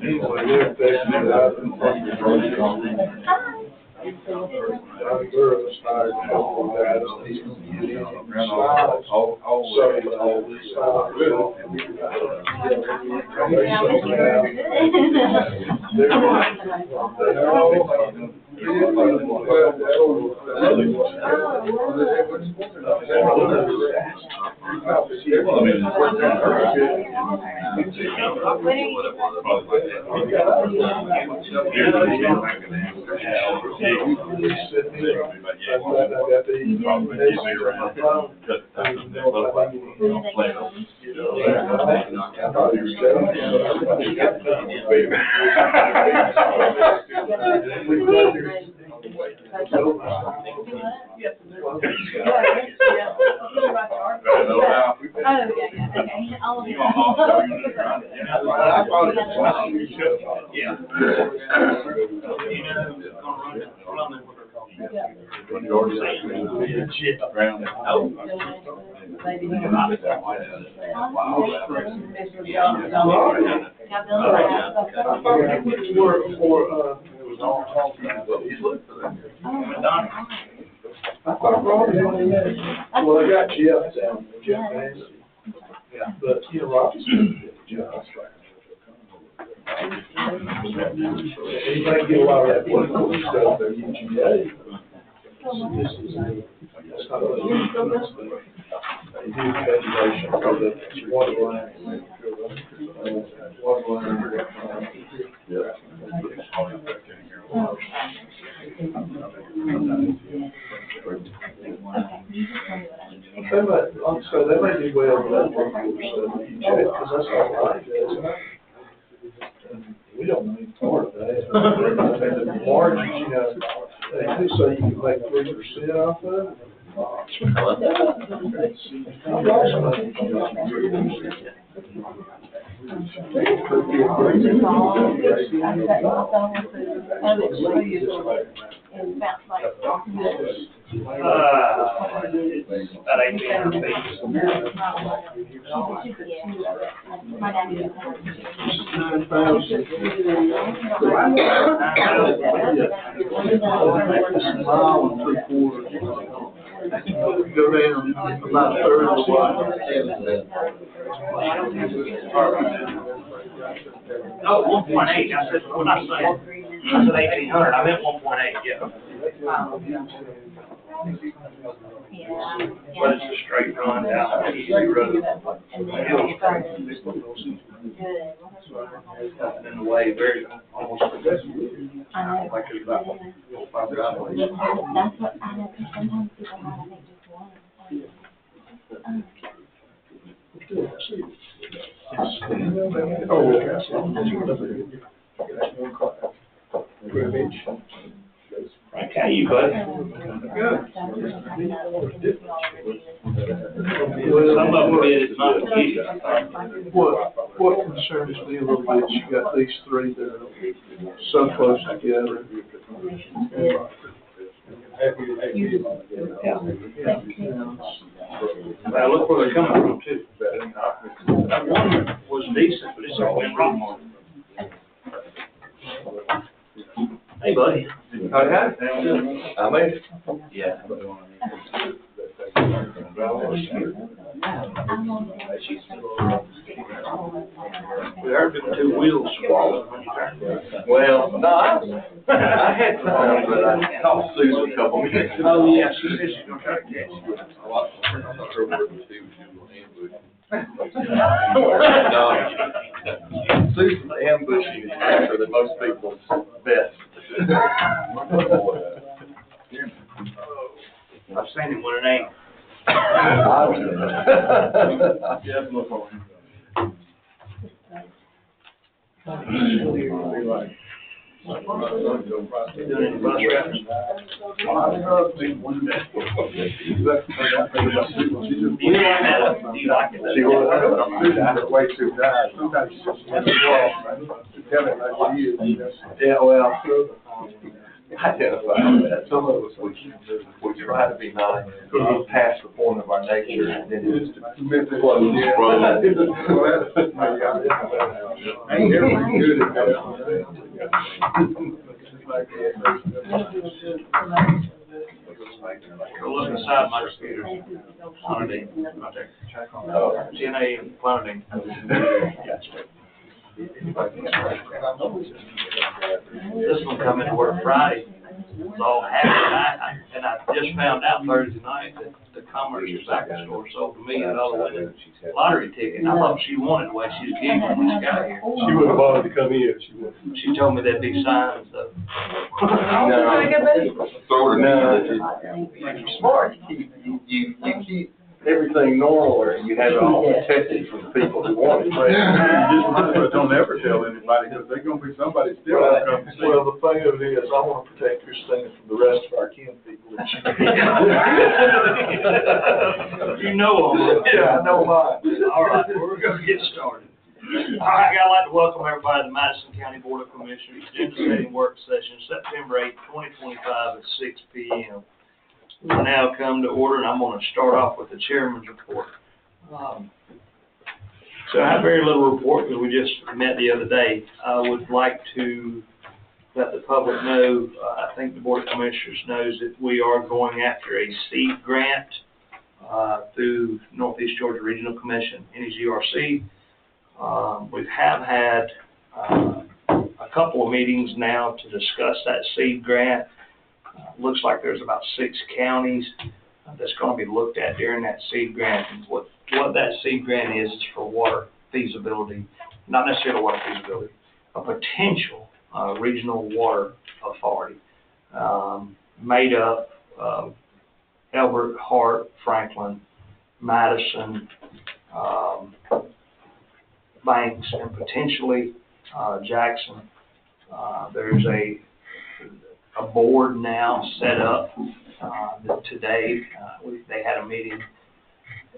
Anyway, they're affecting it out in girls hired to help them guys, these slides. Well, I got Jeff down, Jeff Nancy. Yeah, but you know, Robbie's doing a good job. Anybody get a lot of that political stuff there, UGA. This is that's not what it is. They do education for the water line. Water line. So they may do well with that work stuff, because that's all right, we don't need part of that. The margins, you know, they do say you can make 3% off of it. About 18 pages. Go down about a third of the way. Oh, 1.8. I said, what I said? I said 1,800. I meant 1.8. Yeah. But it's a straight run down the easy road. Nothing in the way, very almost like it's about 5 driveways. That's what I know, because sometimes people have, I think, just one. Frank, how you, buddy? Good. Some of them is not easy. What concerns me a little bit, you got these three that are so close together. Well, look where they're coming from, too. That one was decent, but it's all in rock market. Hey, buddy. Hi. I made it. Yeah. We heard the two wheels swallowed when you turned. Well, no, I had time, but I talked to Susan a couple minutes. Oh, yeah, she said she's gonna try to catch you. No, Susan's ambushing is faster than most people's best. I've seen him with an aim. Doing any bus rapping? Do you like it? She was, way too high. Sometimes she just wants to walk. Yeah, well. identify with that. Some of us, we try to be nice, past the point of our nature, and then it's close. Ain't everyone good at that? Go look inside my computer. Clonidine, right there. 10 a.m. Clonidine. This one come into work Friday. It's all happy, and I just found out Thursday night that the Commerce Tobacco Store sold $1 million winning lottery ticket. I thought she wanted the way she was giggling when she got here. She wouldn't bother to come in, she wouldn't. She told me that big sign and stuff. Smart, you keep everything normal, or you have it all protected from the people who want it. You just might as well don't ever tell anybody, because there's gonna be somebody still gonna come to see. Well, the thing of it is, I wanna protect Christina from the rest of our kin people. You know them. Yeah, I know mine. All right, we're gonna get started. All right, I'd like to welcome everybody to the Madison County Board of Commissioners Agenda Setting Work Session, September 8th, 2025 at 6 p.m. We now come to order, and I'm going to start off with the chairman's report. So I have very little report because we just met the other day. I would like to let the public know, I think the Board of Commissioners knows that we are going after a seed grant through Northeast Georgia Regional Commission, NEGRC. We have had a couple of meetings now to discuss that seed grant. Looks like there's about 6 counties that's going to be looked at during that seed grant. And what that seed grant is for water feasibility, not necessarily water feasibility, a potential regional water authority made up of Elbert, Hart, Franklin, Madison, Banks, and potentially Jackson. There's a board now set up today. They had a meeting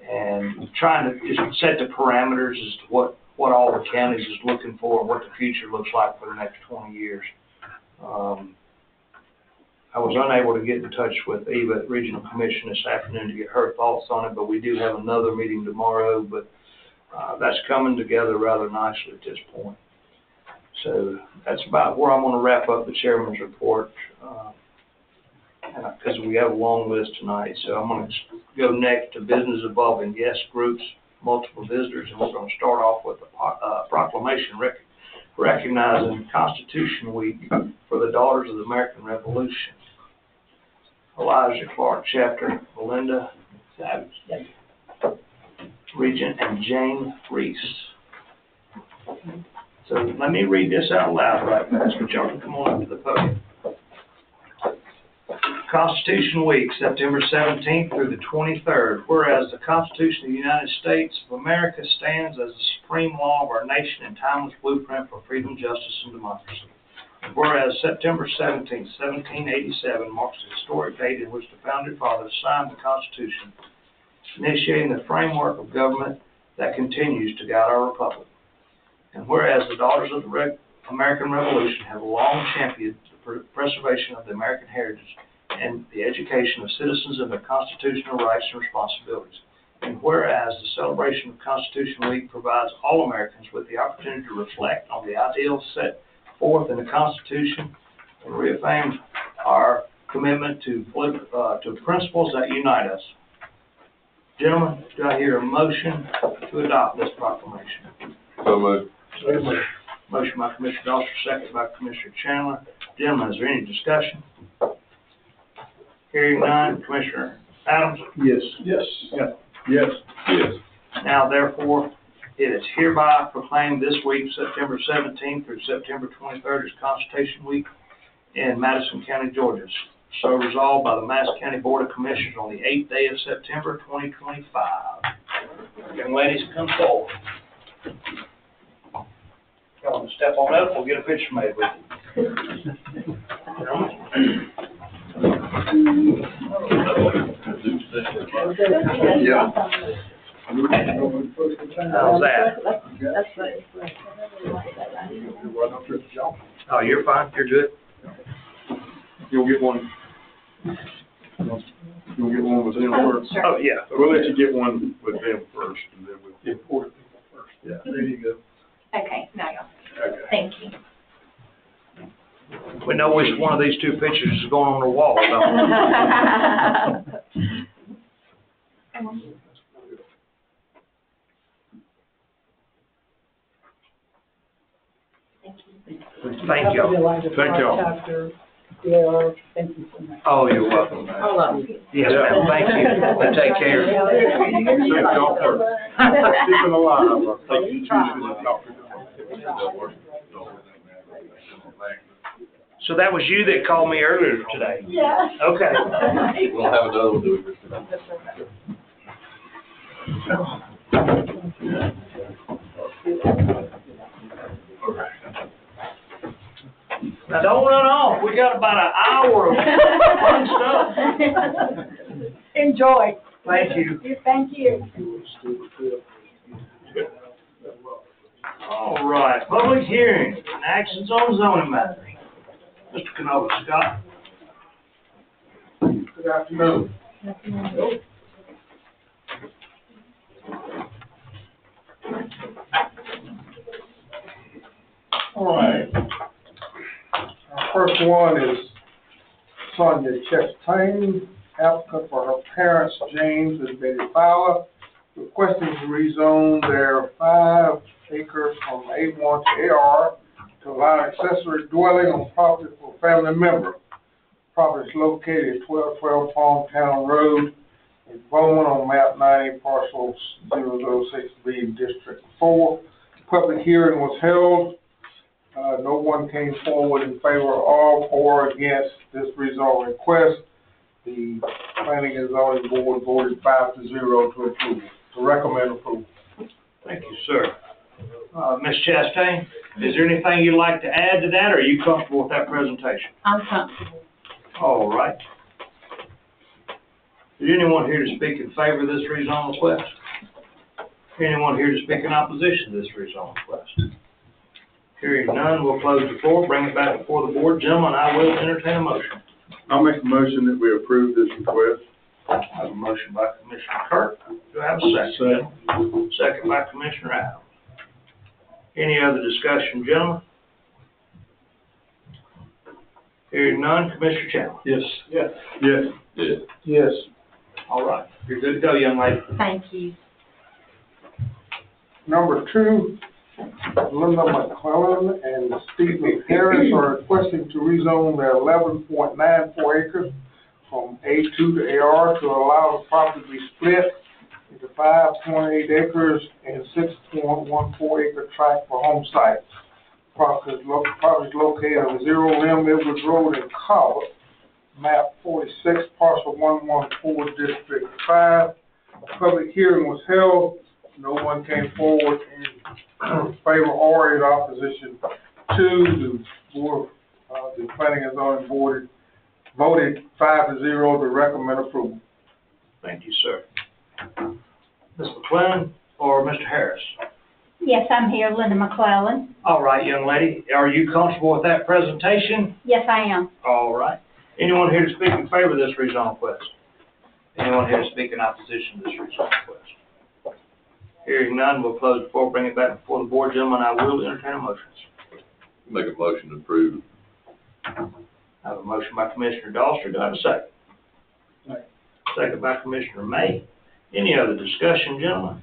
and trying to just set the parameters as to what all the counties is looking for and what the future looks like for the next 20 years. I was unable to get in touch with Eva at Regional Commission this afternoon to get her thoughts on it, but we do have another meeting tomorrow, but that's coming together rather nicely at this point. So that's about where I'm going to wrap up the chairman's report, because we have a long list tonight. So I'm going to go next to business involving guest groups, multiple visitors, and we're going to start off with a proclamation recognizing Constitution Week for the Daughters of the American Revolution. Elijah Clark Chapter, Belinda Savage, Regent, and Jane Reese. So let me read this out loud right now, so y'all can come on up to the podium. Constitution Week, September 17th through the 23rd. Whereas the Constitution of the United States of America stands as the supreme law of our nation and timeless blueprint for freedom, justice, and democracy. And whereas September 17th, 1787 marks the historic date in which the Founding Fathers signed the Constitution, initiating the framework of government that continues to guide our republic. And whereas the Daughters of the American Revolution have long championed the preservation of the American heritage and the education of citizens in their constitutional rights and responsibilities. And whereas the celebration of Constitution Week provides all Americans with the opportunity to reflect on the ideals set forth in the Constitution and reaffirm our commitment to principles that unite us. Gentlemen, do I hear a motion to adopt this proclamation? So moved. Motion by Commissioner Doster, second by Commissioner Chandler. Gentlemen, is there any discussion? Hearing none. Commissioner Adams? Yes. Yes. Yeah. Yes. Yes. Now, therefore, it is hereby proclaimed this week, September 17th through September 23rd, as Constitution Week in Madison County, Georgia. So resolved by the Madison County Board of Commissioners on the 8th day of September, 2025. Young ladies, come forward. Y'all want to step on up? We'll get a picture made with you. Yeah. How's that? That's right. Oh, you're fine. You're good. You'll get one. You'll get one with them first. Oh, yeah. We'll let you get one with them first, and then we'll get Important people first. Yeah, there you go. Okay, now y'all. Okay. Thank you. We know which one of these two pictures is going on the wall, don't we? Thank you. Thank y'all. Yeah, thank you so much. Oh, you're welcome. All of you. Yes, ma'am, thank you. Take care. Thank y'all for keeping alive. I think you choosing to talk to them. So that was you that called me earlier today? Yeah. Okay. We'll have another one, do it. Now, don't run off. We got about an hour of fun stuff. Enjoy. Thank you. Thank you. All right, public hearing, and actions on zoning matters. Mr. Canova, Scott. Good afternoon. All right. Our first one is Sonia Chastain, applicant for her parents, James and Betty Fowler, requesting to rezone their 5 acres from A1 to AR to allow accessory dwelling on property for a family member. Property is located at 1212 Palmtown Road in Bowman on map 90, parcel 006B, District 4. Public hearing was held. No one came forward in favor of or against this rezone request. The Planning and Zoning Board voted 5-0 to approve, to recommend approval. Thank you, sir. Ms. Chastain, is there anything you'd like to add to that, or are you comfortable with that presentation? I'm comfortable. All right. Is anyone here to speak in favor of this rezone request? Anyone here to speak in opposition to this rezone request? Hearing none, we'll close the floor, bring it back before the board. Gentlemen, I will entertain a motion. I'll make a motion that we approve this request. I have a motion by Commissioner Kirk. Do I have a second? Second by Commissioner Adams. Any other discussion, gentlemen? Hearing none, Commissioner Chandler. Yes. Yes. Yes. Yes. Yes. All right, you're good to go, young lady. Thank you. Number 2, Linda McClellan and Stephen Harris are requesting to rezone their 11.94 acres from A2 to AR to allow the property to be split into 5.8 acres and 6.14 acre tract for home sites. Property is located on 0 Lim Edwards Road in Cobbett, map 46, parcel 114, District 5. Public hearing was held. No one came forward in favor or in opposition to the board. The Planning and Zoning Board voted 5-0 to recommend approval. Thank you, sir. Ms. McClellan or Mr. Harris? Yes, I'm here, Linda McClellan. All right, young lady, are you comfortable with that presentation? Yes, I am. All right. Anyone here to speak in favor of this rezone request? Anyone here to speak in opposition to this rezone request? Hearing none, we'll close the floor, bring it back before the board. Gentlemen, I will entertain a motion. Make a motion to approve. I have a motion by Commissioner Doster. Do I have a second? Second. Second by Commissioner May. Any other discussion, gentlemen?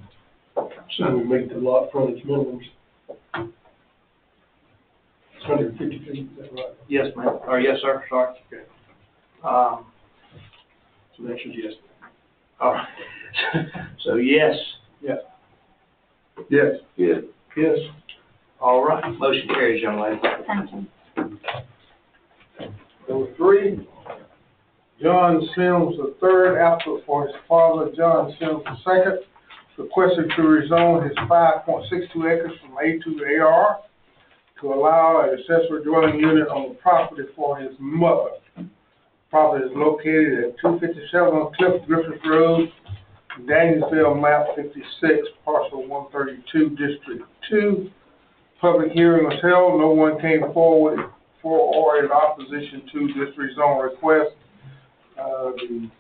So we make the lot frontage minimums. It's 150 feet, is that right? Yes, ma'am. Or yes, sir. Sorry. Okay. So So that's your yes. all right. So yes. Yes. Yes. Yes. Yes. All right. Motion carries, young lady. Thank you. Number 3, John Sims III, applicant for his father, John Sims II, requested to rezone his 5.62 acres from A2 to AR to allow an accessory dwelling unit on the property for his mother. Property is located at 257 on Cliff Griffith Road, Danielsville, map 56, parcel 132, District 2. Public hearing was held. No one came forward in for or in opposition to this rezone request. The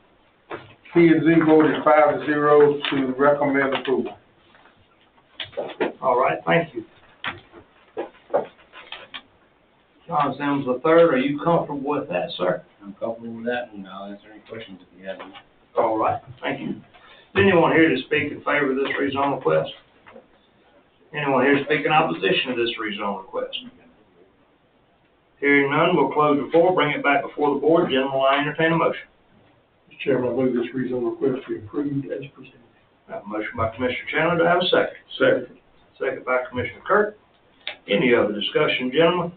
P and Z voted 5-0 to recommend approval. All right, thank you. John Sims III, are you comfortable with that, sir? I'm comfortable with that, and I'll answer any questions if you have them. All right, thank you. Is anyone here to speak in favor of this rezone request? Anyone here to speak in opposition to this rezone request? Hearing none, we'll close the floor, bring it back before the board. Gentlemen, will I entertain a motion? Mr. Chairman, I move this rezone request be approved as presented. I have a motion by Commissioner Chandler. Do I have a second? Second. Second by Commissioner Kirk. Any other discussion, gentlemen?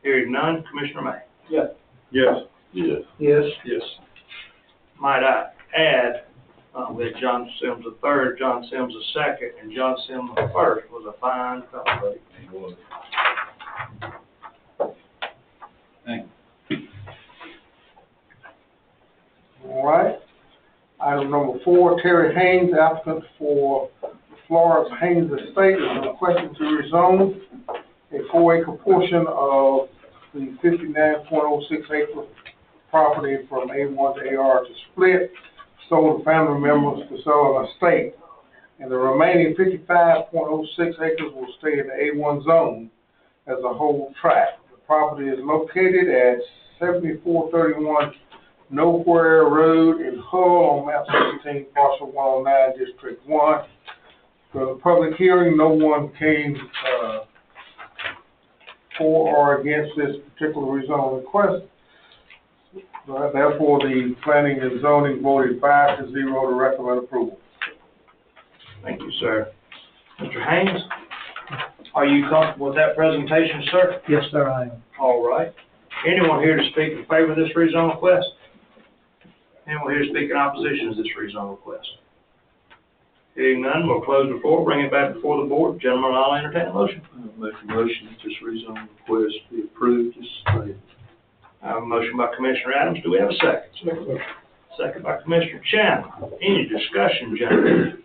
Hearing none, Commissioner May. Yes. Yes. Yes. Might I add, we had John Sims III, John Sims II, and John Sims I was a fine fellow. He was. Thank you. All right. Item number 4, Terry Haynes, applicant for Florence Haynes Estate, is requesting to rezone a 4-acre portion of the 59.06 acre property from A1 to AR to split, sold to family members to sell an estate. And the remaining 55.06 acres will stay in the A1 zone as a whole tract. The property is located at 7431 Nowhere Road in Hull on map 17, parcel 109, District 1. For the public hearing, no one came for or against this particular rezone request. Therefore, the planning and zoning voted 5-0 to recommend approval. Thank you, sir. Mr. Haynes, are you comfortable with that presentation, sir? Yes, sir, I am. All right. Anyone here to speak in favor of this rezone request? Anyone here to speak in opposition to this rezone request? Hearing none, we'll close the floor, bring it back before the board. Gentlemen, I'll entertain a motion. I'll make a motion that this rezone request be approved as stated. I have a motion by Commissioner Adams. Do we have a second? Second. Second by Commissioner Chandler. Any discussion, gentlemen?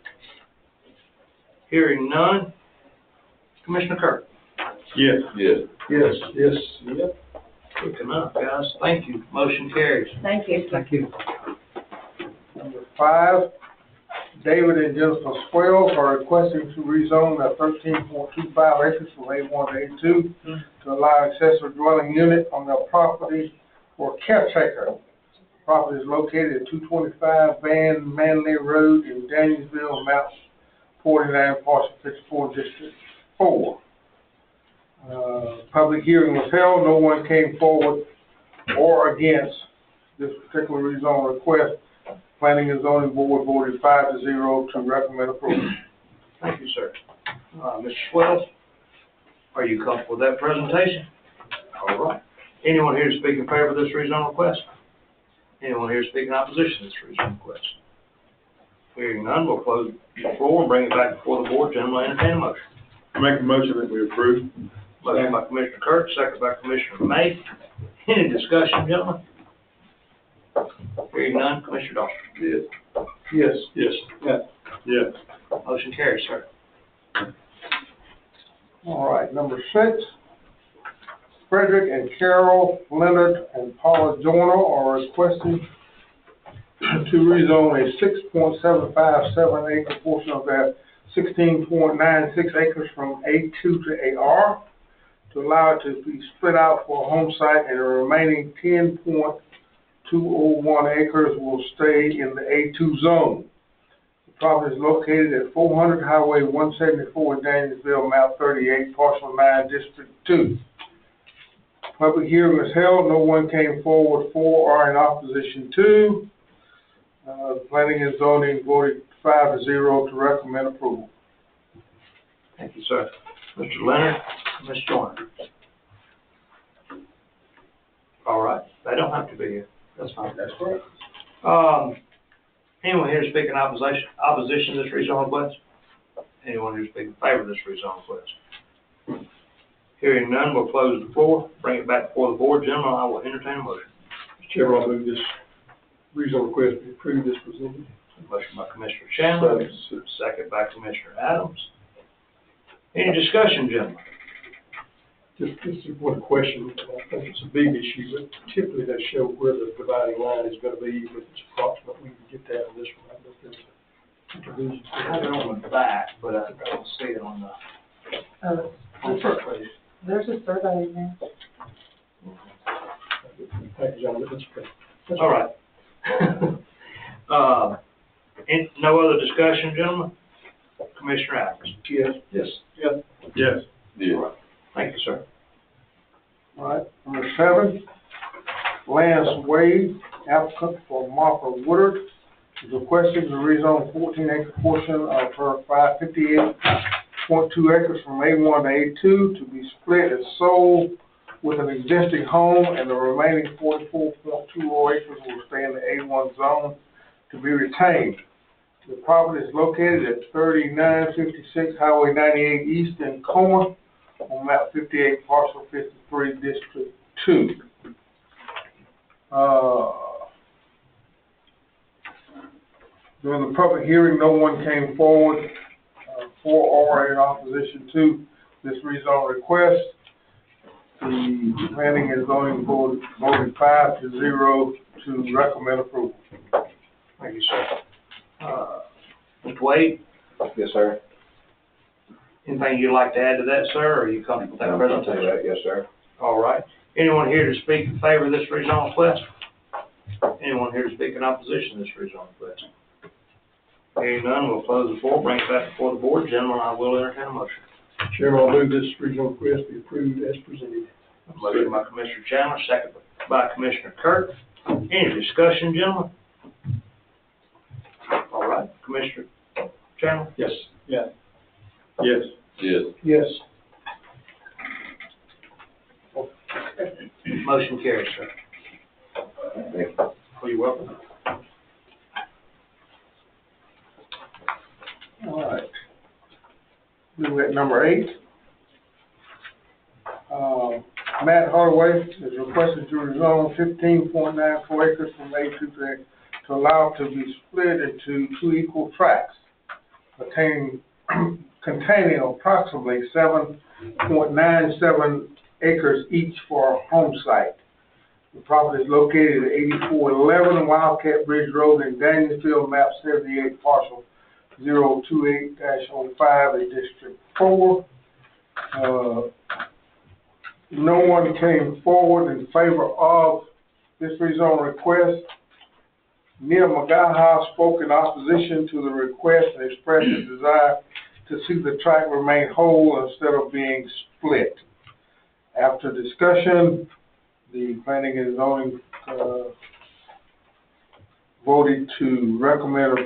Hearing none. Commissioner Kirk. Yes. Yes. Yes. Yes. Yep. Quick enough, guys. Thank you. Motion carries. Thank you. Thank you. Number 5, David and Jennifer Swales are requesting to rezone their 13.25 acres from A1 to A2 to allow accessory dwelling unit on their property for caretaker. The property is located at 225 Van Manley Road in Danielsville, map 49, parcel 54, District 4. Public hearing was held. No one came forward or against this particular rezone request. Planning and zoning board voted 5-0 to recommend approval. Thank you, sir. Mr. Swells, are you comfortable with that presentation? All right. Anyone here to speak in favor of this rezone request? Anyone here to speak in opposition to this rezone request? Hearing none, we'll close the floor and bring it back before the board. Gentlemen, entertain a motion. I make a motion that we approve. Motion by Commissioner Kirk, second by Commissioner May. Any discussion, gentlemen? Hearing none, Commissioner Dawson. Yes. Yes. Yes. Yes. Yes. Motion carries, sir. All right, number 6, Frederick and Carol Leonard and Paula Joyner are requesting to rezone a 6.757 acre portion of their 16.96 acres from A2 to AR to allow it to be split out for a home site, and the remaining 10.201 acres will stay in the A2 zone. The property is located at 400 Highway 174 in Danielsville, map 38, parcel 9, District 2. Public hearing was held. No one came forward for or in opposition to. The planning and zoning voted 5-0 to recommend approval. Thank you, sir. Mr. Leonard, Ms. Joyner. All right, they don't have to be here. That's fine. That's correct. Anyone here to speak in opposition to this rezone request? Anyone here to speak in favor of this rezone request? Hearing none, we'll close the floor, bring it back before the board. Gentlemen, I will entertain a motion. Mr. Chairman, I move this rezone request be approved as presented. Motion by Commissioner Chandler, second by Commissioner Adams. Any discussion, gentlemen? Just one question, and I think it's a big issue, but typically they show where the dividing line is gonna be, but it's approximate, we can get that in this one, I think there's a division. I have it on the back, but I don't see it on the front page. There's a survey in there. Thank you, John, that's okay. All right. No other discussion, gentlemen? Commissioner Adams? Yes. Yes. Yes. Yes. Yeah. Thank you, sir. All right, number 7, Lance Wade, applicant for Martha Woodard, is requesting to rezone 14-acre portion of her 558.2 acres from A1 to A2 to be split and sold with an existing home, and the remaining 44.20 acres will stay in the A1 zone to be retained. The property is located at 3956 Highway 98 East in Coma, on map 58, parcel 53, district 2. During the public hearing, no one came forward for or in opposition to this rezone request. The planning and zoning board voted 5-0 to recommend approval. Thank you, sir. Mr. Wade, Yes, sir. anything you'd like to add to that, sir, or are you comfortable with that I'll tell you presentation? that, yes, sir. All right. Anyone here to speak in favor of this rezone request? Anyone here to speak in opposition to this rezone request? Hearing none, we'll close the floor, bring it back before the board. Gentlemen, I will entertain a motion. Chairman, I'll move this regional request be approved as presented. Motion by Commissioner Chandler, second by Commissioner Kirk. Any discussion, gentlemen? All right, Commissioner Chandler? Yes. Yeah. Yes. Yes. Yes. Motion carries, sir. Thank you. Oh, you're welcome. All right. We're at number 8. Matt Hardaway is requested to rezone 15.94 acres from A2 to allow it to be split into 2 equal tracts containing approximately 7.97 acres each for a home site. The property is located at 8411 Wildcat Bridge Road in Danielsville, map 78, parcel 028-05 in District 4. No one came forward in favor of this rezone request. Neil McGaha spoke in opposition to the request and expressed his desire to see the tract remain whole instead of being split. After discussion, the planning and zoning voted to recommend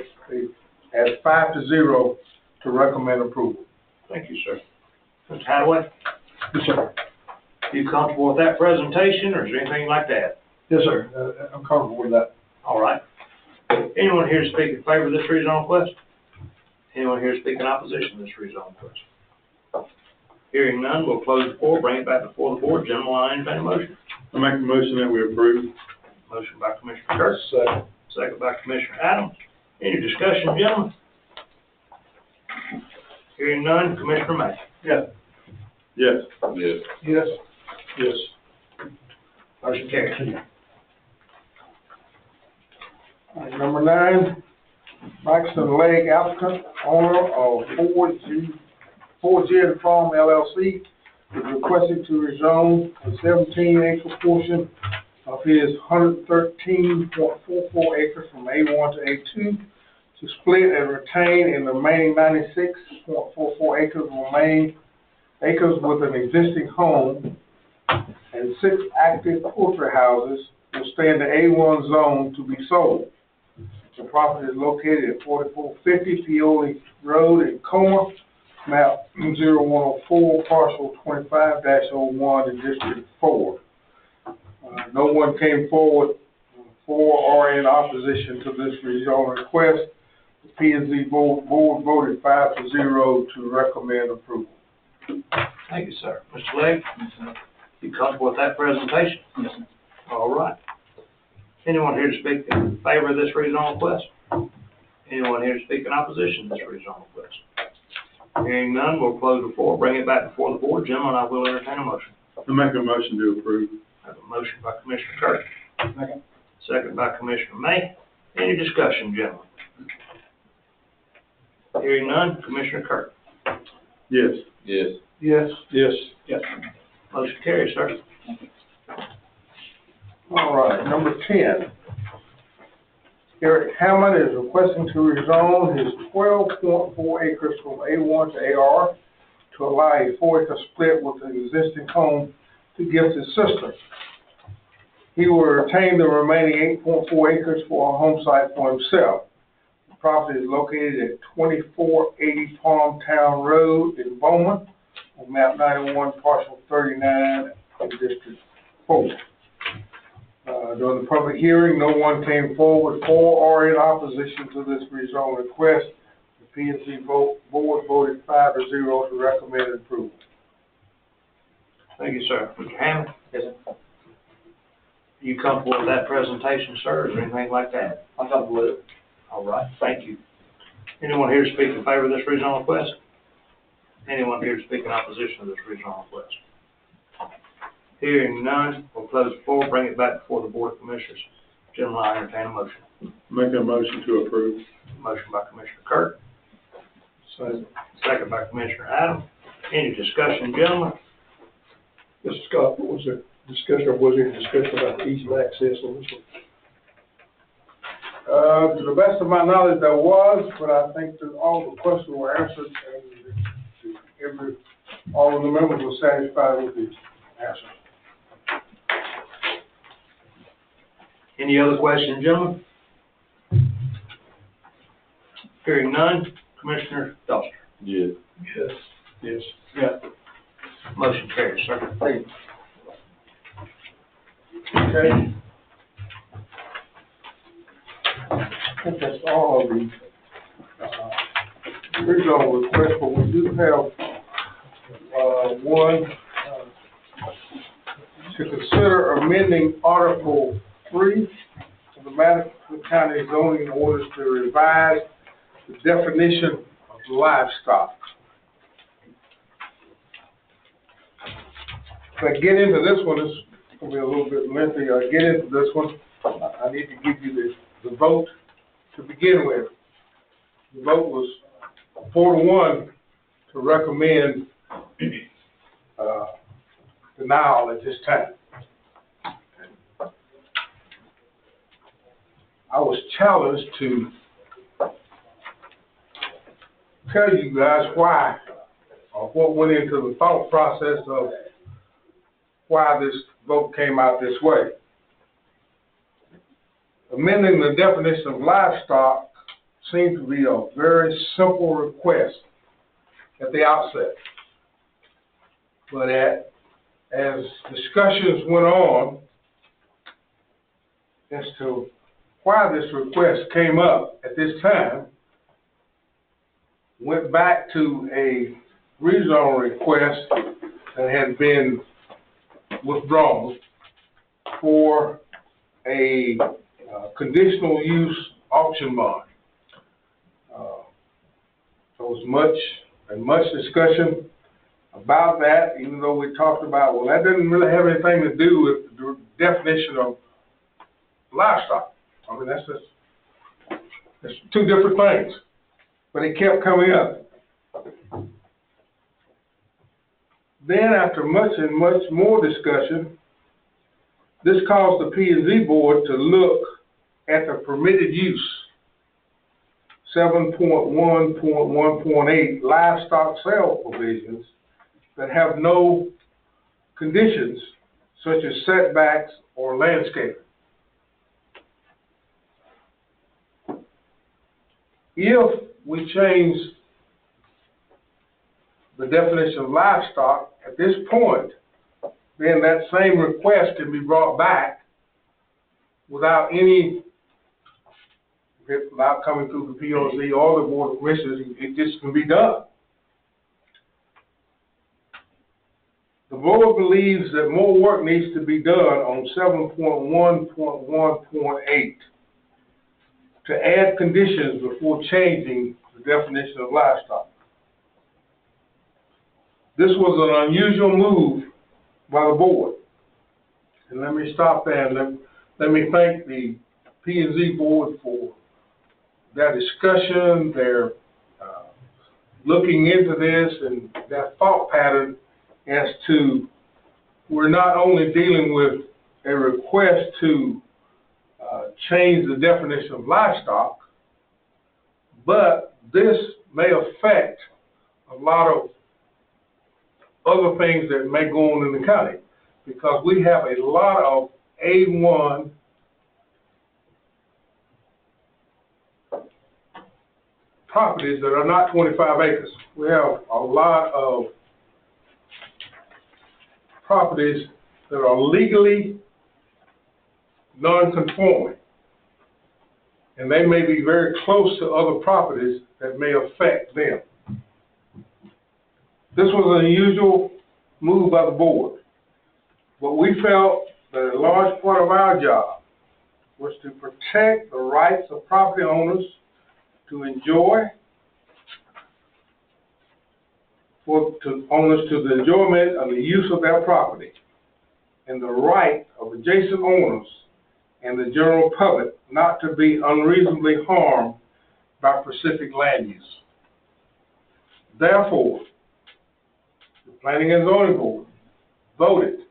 at 5-0 to recommend approval. Thank you, sir. Mr. Hadaway, Yes, sir. you comfortable with that presentation, or is there anything you'd like to add? Yes, sir. I'm comfortable with that. All right. Anyone here to speak in favor of this rezone request? Anyone here to speak in opposition to this rezone request? Hearing none, we'll close the floor, bring it back before the board. Gentlemen, I entertain a motion. I make a motion that we approve. Motion by Commissioner Kirk, Second. second by Commissioner Adams. Any discussion, gentlemen? Hearing none, Commissioner May. Yeah. Yes. Yes. Yes. Yes. Motion carries. All right, number 9, Braxton Legg, applicant, owner of 4G Farm LLC, is requesting to rezone a 17-acre portion of his 113.44 acres from A1 to A2 to split and retain in the remaining 96.44 acres with an existing home, and 6 active poultry houses will stay in the A1 zone to be sold. The property is located at 4450 Pioli Road in Coma, map 0104, parcel 25-01 in District 4. No one came forward for or in opposition to this rezone request. The P&Z board voted 5-0 to recommend approval. Thank you, sir. Mr. Legg, you comfortable with that presentation? Yes, sir. All right. Anyone here to speak in favor of this rezone request? Anyone here to speak in opposition to this rezone request? Hearing none, we'll close the floor, bring it back before the board. Gentlemen, I will entertain a motion. I make a motion to approve. I have a motion by Commissioner Kirk, Second. second by Commissioner May. Any discussion, gentlemen? Hearing none, Commissioner Kirk. Yes. Yes. Yes. Yes. Yes. Motion carries, sir. All right, number 10. Eric Hammond is requesting to rezone his 12.4 acres from A1 to AR to allow a 4-acre split with an existing home to gift his sister. He will retain the remaining 8.4 acres for a home site for himself. The property is located at 2480 Palmtown Road in Bowman on map 91, parcel 39 in District 4. During the public hearing, no one came forward for or in opposition to this rezone request. The P&Z board voted 5-0 to recommend approval. Thank you, sir. Mr. Hammond? Yes, sir. You comfortable with that presentation, sir, or anything like that? I'm comfortable with it. All right, thank you. Anyone here to speak in favor of this rezone request? Anyone here to speak in opposition to this rezone request? Hearing none, we'll close the floor, bring it back before the Board of Commissioners. Gentlemen, I entertain a motion. Make a motion to approve. Motion by Commissioner Kirk, So, second by Commissioner Adams. Any discussion, gentlemen? Mr. Scott, what was the discussion, or was there any discussion about ease of access on this one? To the best of my knowledge, there was, but I think that all the questions were answered and all of the members were satisfied with the answer. Any other questions, gentlemen? Hearing none, Commissioner Doster. Yes. Yes. Yes. Yeah. Motion carries, sir. Okay. I think that's all of the rezone requests, but we do have one to consider amending Article 3 of the Madison County zoning orders to revise the definition of livestock. If I get into this one, it's going to be a little bit lengthy. I get into this one, I need to give you the vote to begin with. The vote was 4-1 to recommend denial at this time. I was challenged to tell you guys why, or what went into the thought process of why this vote came out this way. Amending the definition of livestock seems to be a very simple request at the outset. But as discussions went on as to why this request came up at this time, went back to a rezone request that had been withdrawn for a conditional use auction bond. There was much discussion about that, even though we talked about, well, that doesn't really have anything to do with the definition of livestock. I mean, that's two different things. But it kept coming up. Then, after much and much more discussion, this caused the P&Z board to look at the permitted use, 7.1.1.8 livestock sale provisions that have no conditions such as setbacks or landscaping. If we change the definition of livestock at this point, then that same request can be brought back without coming through the POZ or the Board of Commissioners. It just can be done. The board believes that more work needs to be done on 7.1.1.8 to add conditions before changing the definition of livestock. This was an unusual move by the board. And let me stop there and let me thank the P&Z board for their discussion, their looking into this, and their thought pattern as to we're not only dealing with a request to change the definition of livestock, but this may affect a lot of other things that may go on in the county, because we have a lot of A1 properties that are not 25 acres. We have a lot of properties that are legally non-conforming, and they may be very close to other properties that may affect them. This was an unusual move by the board, but we felt that a large part of our job was to protect the rights of property owners to enjoy, owners to the enjoyment of the use of their property, and the right of adjacent owners and the general public not to be unreasonably harmed by specific land use. Therefore, the Planning and Zoning Board voted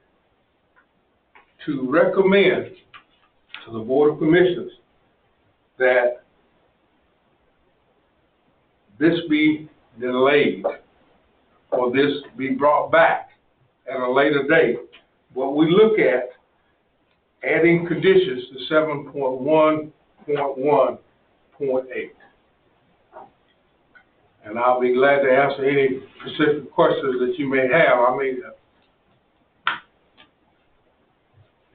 to recommend to the Board of Commissioners that this be delayed, or this be brought back at a later date. What we look at adding conditions to 7.1.1.8. And I'll be glad to answer any specific questions that you may have. I mean,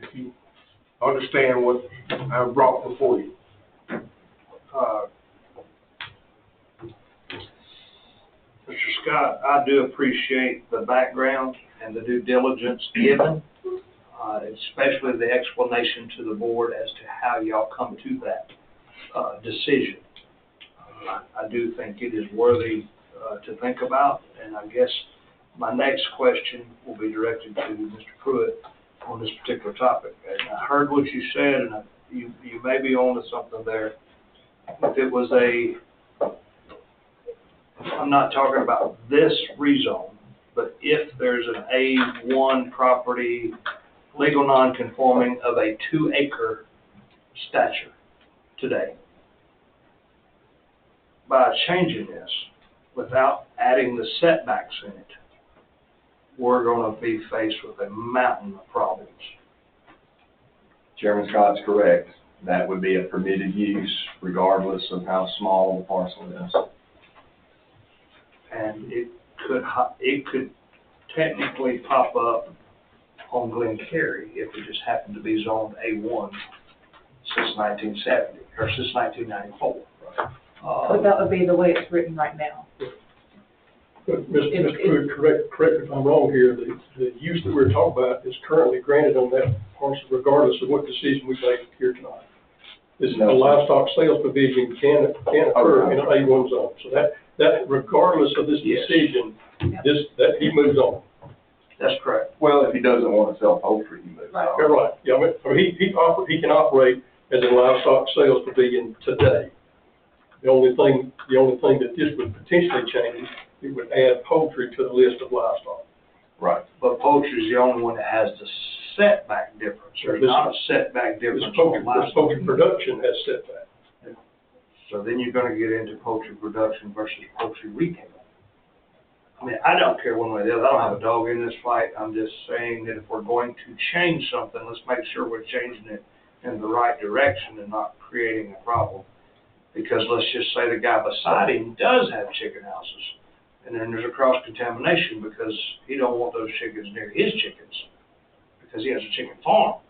if you understand what I've brought before you. Mr. Scott, I do appreciate the background and the due diligence given, especially the explanation to the board as to how y'all come to that decision. I do think it is worthy to think about, and I guess my next question will be directed to Mr. Pruitt on this particular topic. And I heard what you said, and you may be on to something there. If it was I'm not talking about this rezone, but if there's an A1 property, legal non-conforming of a 2-acre stature today, by changing this without adding the setbacks in it, we're going to be faced with a mountain of problems. Chairman Scott's correct. That would be a permitted use regardless of how small the parcel is. And it could technically pop up on Glen Cary if it just happened to be zoned A1 since 1970, or since 1994. But that would be the way it's written right now. But Mr. Pruitt, correct me if I'm wrong here, the use that we're talking about is currently granted on that parcel regardless of what decision we make here tonight. This is a livestock sales provision can occur in an A1 zone. So that regardless of this decision, that he moves on. That's correct. Well, if he doesn't want to sell poultry, he moves on. You're right. Yeah, I mean, he can operate as a livestock sales pavilion today. The only thing that this would potentially change, it would add poultry to the list of livestock. Right. But poultry is the only one that has the setback difference. There's not a setback difference. This poultry production has setback. So then you're going to get into poultry production versus poultry retail. I mean, I don't care one way or the other. I don't have a dog in this fight. I'm just saying that if we're going to change something, let's make sure we're changing it in the right direction and not creating a problem. Because let's just say the guy beside him does have chicken houses, and then there's a cross-contamination because he don't want those chickens near his chickens because he has a chicken farm.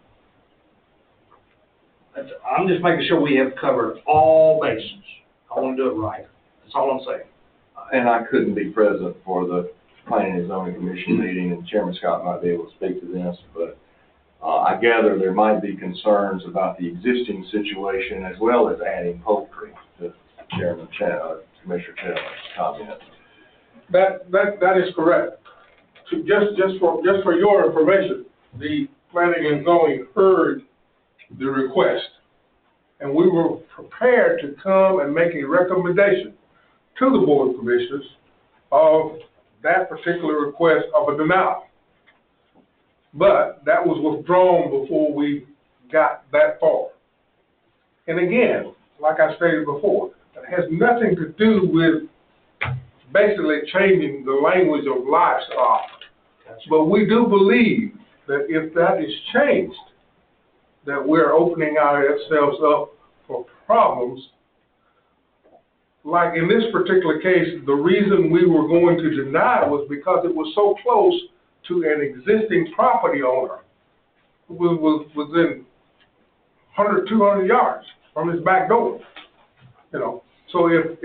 I'm just making sure we have covered all bases. I want to do it right. That's all I'm saying. And I couldn't be present for the Planning and Zoning Commission meeting, and Chairman Scott might be able to speak to this, but I gather there might be concerns about the existing situation as well as adding poultry to Commissioner Chandler's comment. That is correct. just for your information, the planning and zoning heard the request, and we were prepared to come and make a recommendation to the Board of Commissioners of that particular request of a denial. But that was withdrawn before we got that far. And again, like I stated before, it has nothing to do with basically changing the language of livestock. But we do believe that if that is changed, that we're opening ourselves up for problems. Like in this particular case, the reason we were going to deny was because it was so close to an existing property owner who was within 100, 200 yards from his back door. You know, so if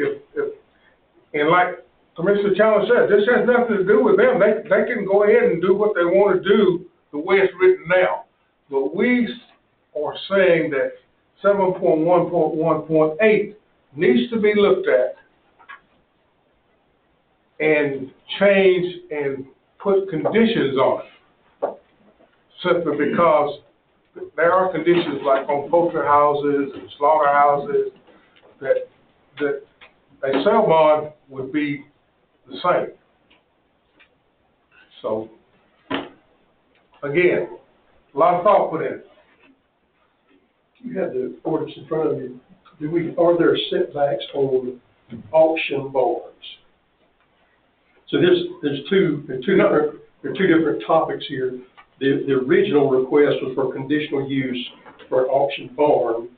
and like Commissioner Chandler said, this has nothing to do with them. They can go ahead and do what they want to do the way it's written now. But we are saying that 7.1.1.8 needs to be looked at and changed and put conditions on it. Simply because there are conditions like on poultry houses and slaughterhouses that a sale bond would be the same. So, again, a lot of thought put in it. You have the ordinance in front of you. Are there setbacks on auction barns? So there's two different topics here. The original request was for conditional use for an auction barn,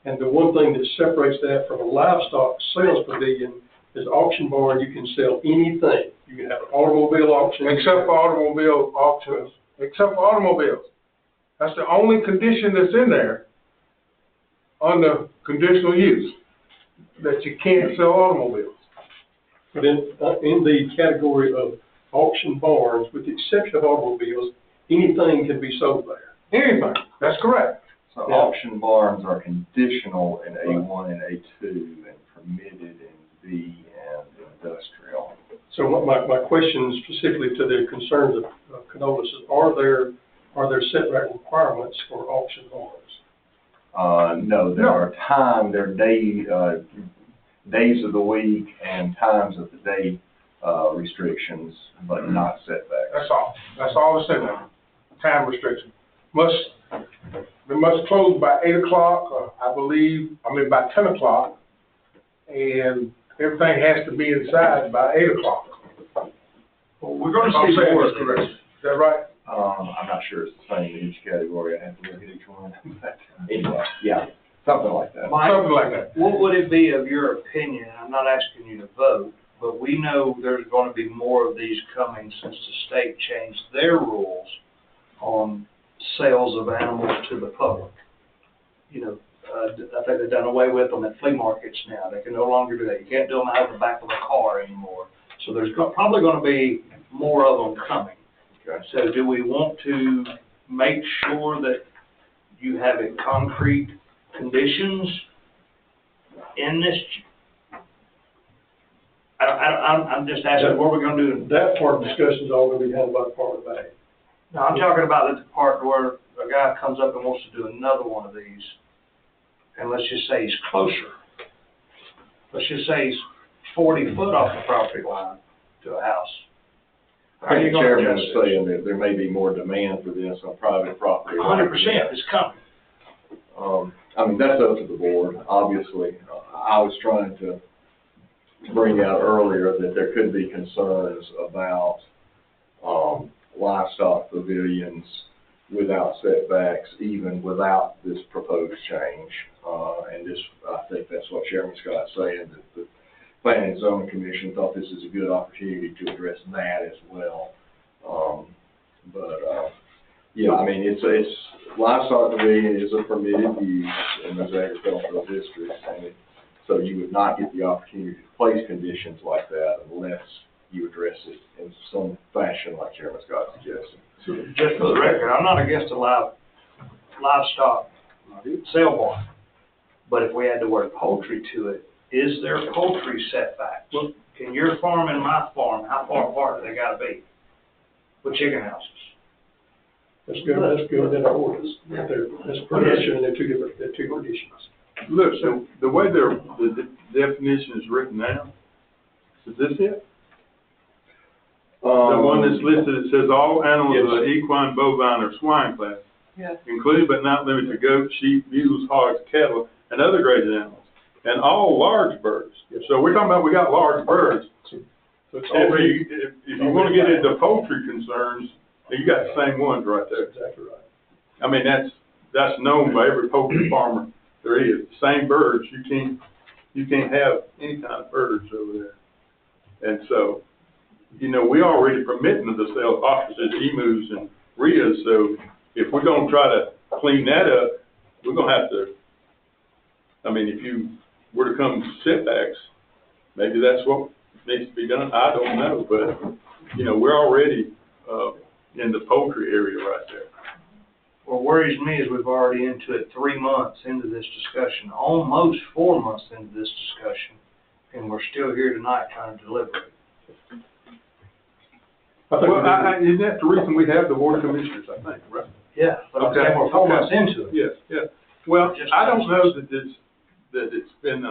and the one thing that separates that from a livestock sales pavilion is auction barn. You can sell anything. You can have an automobile auction, except for automobile auctions. Except for automobiles. That's the only condition that's in there under conditional use, that you can't sell automobiles. But in the category of auction barns, with the exception of automobiles, anything can be sold there. Anything, that's correct. So auction barns are conditional in A1 and A2 and permitted in B and industrial. So my question specifically to the concerns of Canola is, are there setback requirements for auction barns? No, there are days of the week and times of the day restrictions, but not setbacks. That's all. That's all that's in there. Time restriction. They must close by 8 o'clock, by 10 o'clock, and everything has to be inside by 8 o'clock. Well, we're going to see more of this. Is that right? I'm not sure it's the same in each category. I have to look at each one. But anyway, yeah, something like that. Mike, something like that. What would it be of your opinion? I'm not asking you to vote, but we know there's going to be more of these coming since the state changed their rules on sales of animals to the public. You know, I think they've done away with them at flea markets now. They can no longer do that. You can't do them out of the back of a car anymore. So there's probably going to be more of them coming. Okay. So do we want to make sure that you have a concrete conditions in this? I'm just asking what we're going to do. That part of the discussion is all going to be handled by the Department of Ag. No, I'm talking about the part where a guy comes up and wants to do another one of these, and let's just say he's closer. Let's just say he's 40 foot off the property line to a house. I think the chairman is saying that there may be more demand for this on private property. 100% is coming. That's up to the board, obviously. I was trying to bring out earlier that there could be concerns about livestock pavilions without setbacks, even without this proposed change. I think that's what Chairman Scott's saying, that the Planning and Zoning Commission thought this is a good opportunity to address that as well. It's livestock pavilion is a permitted use in those agricultural districts, and so you would not get the opportunity to place conditions like that unless you address it in some fashion like Chairman Scott suggested. Just for the record, I'm not against a livestock sale barn, but if we had to word poultry to it, is there poultry setbacks? Can your farm and my farm, how far apart do they gotta be? with chicken houses. That's good in our ordinance. That's production, and they're two different issues. Look, so the way the definition is written now, is this it? The one that's listed, it says all animals of the equine, bovine, or swine class, Yes. including but not limited to goats, sheep, mules, hogs, cattle, and other grazing animals, and all large birds. So we're talking about, we got large birds. So it's already, If you want to get into poultry concerns, you got the same ones right there. exactly right. I mean, that's known by every poultry farmer there is. Same birds, you can't have any kind of birds over there. And so, you know, we already permitting them to sell ostriches, emus, and rheas, so if we're gonna try to clean that up, we're gonna have to, I mean, if you were to come setbacks, maybe that's what needs to be done, I don't know, but, you know, we're already, in the poultry area right there. What worries me is we've already into it 3 months into this discussion, almost 4 months into this discussion, and we're still here tonight trying to deliberate. I think Isn't that the reason we have the board of commissioners, I think, right? Yeah, but I'm saying we're 4 months into it. Yes, yeah. Well, I don't know that it's been,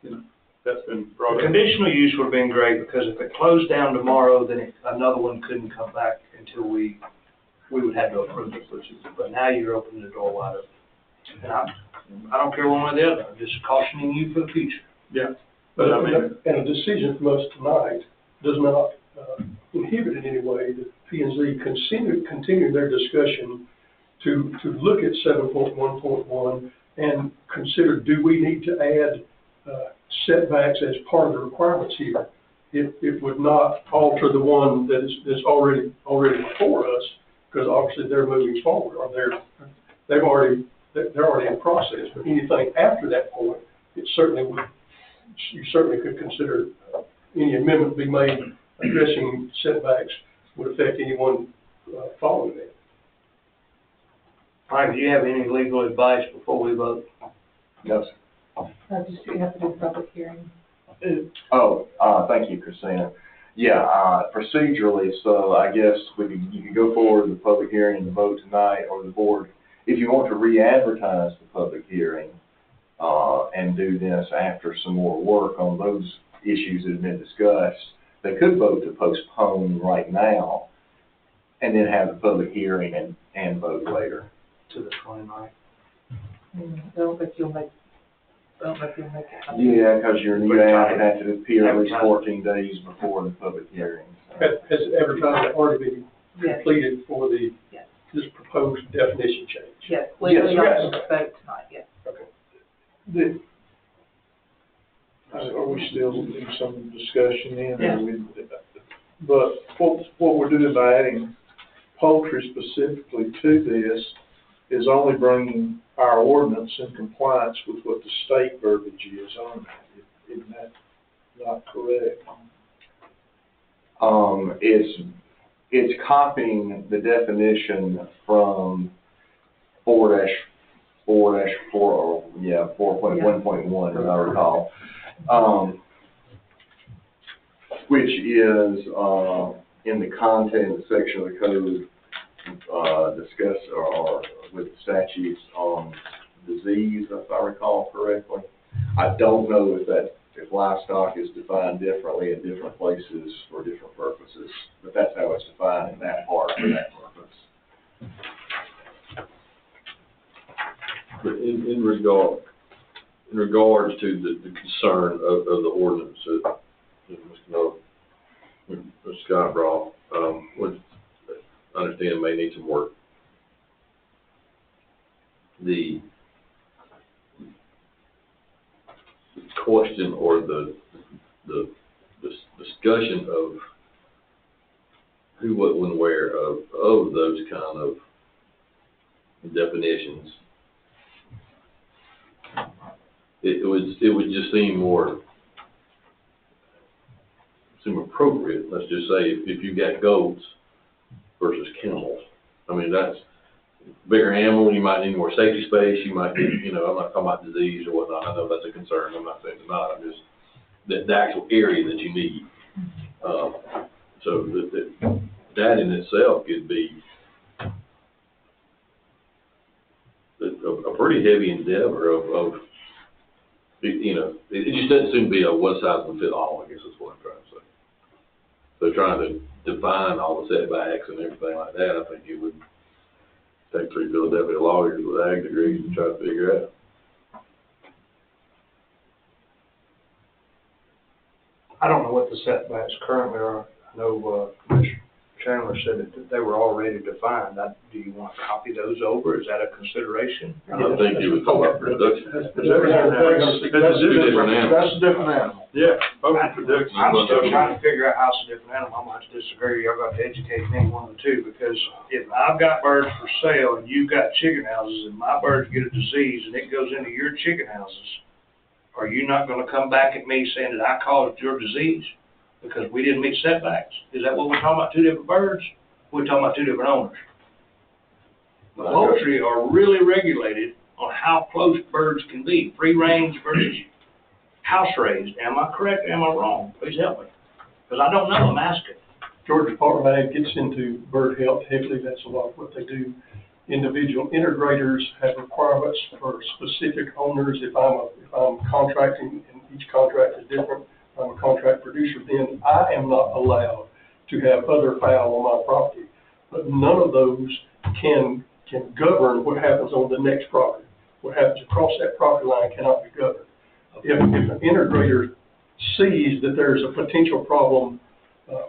you know, that's been brought The up. conditional use would have been great, because if it closed down tomorrow, then another one couldn't come back until we would have to approve it. But now you're opening the door wide open. And I don't care one way or the other, I'm just cautioning you for the future. Yeah. But I mean, and a decision from us tonight does not inhibit in any way that P and Z continue their discussion to look at 7.1.1 and consider, do we need to add setbacks as part of the requirements here? It would not alter the one that is already before us, because obviously they're moving forward, or they're already in process. But anything after that point, you certainly could consider any amendment be made addressing setbacks would affect anyone following that. Mike, do you have any legal advice before we vote? No, sir. Just you have to do the public hearing. Thank you, Christina. Yeah, procedurally, so I guess you can go forward with the public hearing and the vote tonight, or the board, if you want to re-advertise the public hearing, and do this after some more work on those issues that have been discussed, they could vote to postpone right now, and then have the public hearing and vote later. To the 29th. I don't think you'll make it. Yeah, because you have to appear at least 14 days before the public hearing. So. Has advertising already been Yes. completed for Yes. this proposed definition change? Yes, legally, Yes. on the vote tonight, yes. Are we still in some discussion in? Yeah. But what we're doing by adding poultry specifically to this is only bringing our ordinance in compliance with what the state verbiage is on that. Isn't that not correct? It's copying the definition from 4.1.1, as I recall. Which is, in the content section of the code, discuss, or with the statutes on disease, if I recall correctly. I don't know if livestock is defined differently in different places for different purposes, but that's how it's defined in that part for that purpose. But in regards to the concern of the ordinance that Mr. Scott brought, which I understand may need some work. The question or the discussion of who, what, when, where of those kind of definitions, it would just seem appropriate. Let's just say if you got goats versus camels, I mean that's bigger animal. You might need more safety space. You might need, I'm not talking about disease or whatnot. I know that's a concern. I'm not saying it's not. I'm just the actual area that you need. So that in itself could be a pretty heavy endeavor of, you know, it just doesn't seem to be a one size will fit all, I guess is what I'm trying to say. So trying to define all the setbacks and everything like that, I think it would take 3 Philadelphia lawyers with ag degrees and try to figure out. I don't know what the setbacks currently are. I know, Commissioner Chandler said that they were already defined. Do you want to copy those over? Is that a consideration? I think it would come up production. That's a different animal. Yeah, overproduction. I'm still trying to figure out how it's a different animal. I'm going to disagree. Y'all got to educate me one of the two, because if I've got birds for sale and you've got chicken houses and my birds get a disease and it goes into your chicken houses, are you not going to come back at me saying that I caused your disease because we didn't meet setbacks? Is that what we're talking about, 2 different birds? We're talking about 2 different owners. The poultry are really regulated on how close birds can be, free range versus house raised. Am I correct or am I wrong? Please help me, because I don't know, I'm asking. Georgia Department of Ag gets into bird health heavily. That's a lot of what they do. Individual integrators have requirements for specific owners. If I'm contracting, and each contract is different, I'm a contract producer, then I am not allowed to have other fowl on my property. But none of those can govern what happens on the next property. What happens across that property line cannot be governed. If an integrator sees that there's a potential problem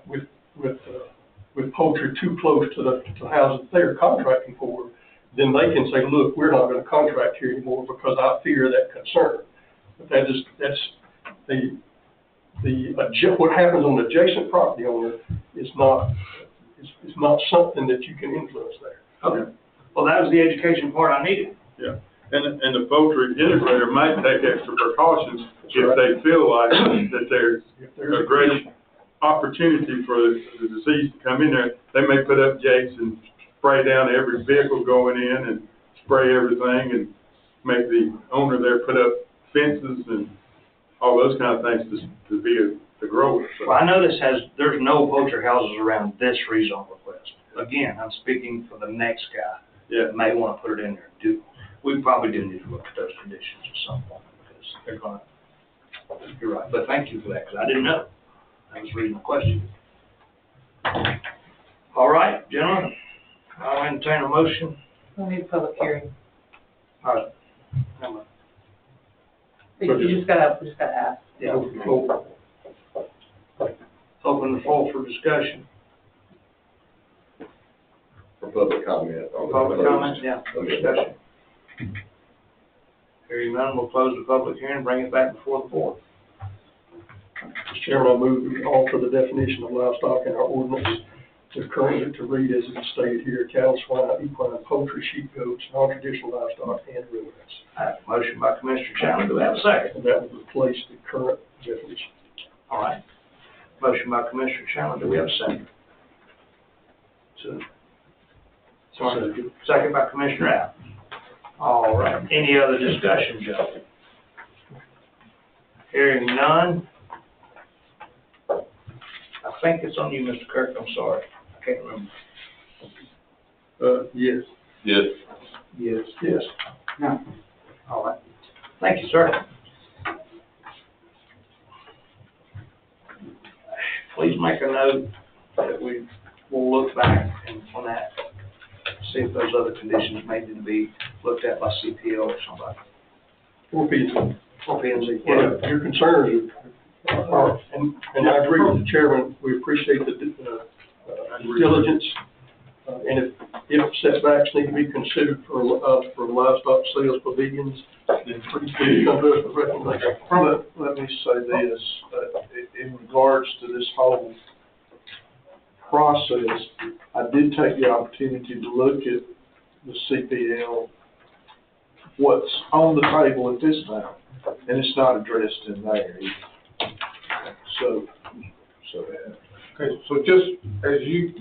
with poultry too close to the houses they're contracting for, then they can say, look, we're not going to contract here anymore because I fear that concern. But that's what happens on the adjacent property owner is not something that you can influence there. Okay. Well, that was the education part I needed. Yeah, and the poultry integrator might take extra precautions if they feel like that there's a great opportunity for the disease to come in there. They may put up gates and spray down every vehicle going in and spray everything and make the owner there put up fences and all those kind of things to be the grower. So. Well, I know there's no poultry houses around this rezone request. Again, I'm speaking for the next guy. Yeah. That may want to put it in there. We probably do need to look at those conditions at some point, because they're going to, you're right. But thank you for that, because I didn't know. I was reading the question. All right, gentlemen, I'll entertain a motion. We'll need a public hearing. All right. Come on. We just gotta ask. Yeah. Open the floor for discussion. For public comment. Public comment, yeah, discussion. Hearing none, we'll close the public hearing and bring it back before the board. Mr. Chairman, I move we alter the definition of livestock in our ordinance to currently to read as it is stated here: cattle, swine, equine, poultry, sheep, goats, non-traditional livestock, and ruminants. All right, motion by Commissioner Chandler, do we have a second? And that would replace the current definition. All right. Motion by Commissioner Chandler, do we have a second? Second by Commissioner App. All right, any other discussion, Joe? Hearing none. I think it's on you, Mr. Kirk, I'm sorry, I can't remember. Yes. Yes. Yes. Yes. No. All right, thank you, sir. Please make a note that we will look back and on that, see if those other conditions may need to be looked at by CPO or somebody. Or P&Z. Or P&Z. Well, your concerns are, and I agree with the chairman, we appreciate the diligence. And if setbacks need to be considered for livestock sales pavilions, then please come to us with recommendations. Let me say this, in regards to this whole process, I did take the opportunity to look at the CPL, what's on the table at this time, and it's not addressed in there either. So. Okay, so just as you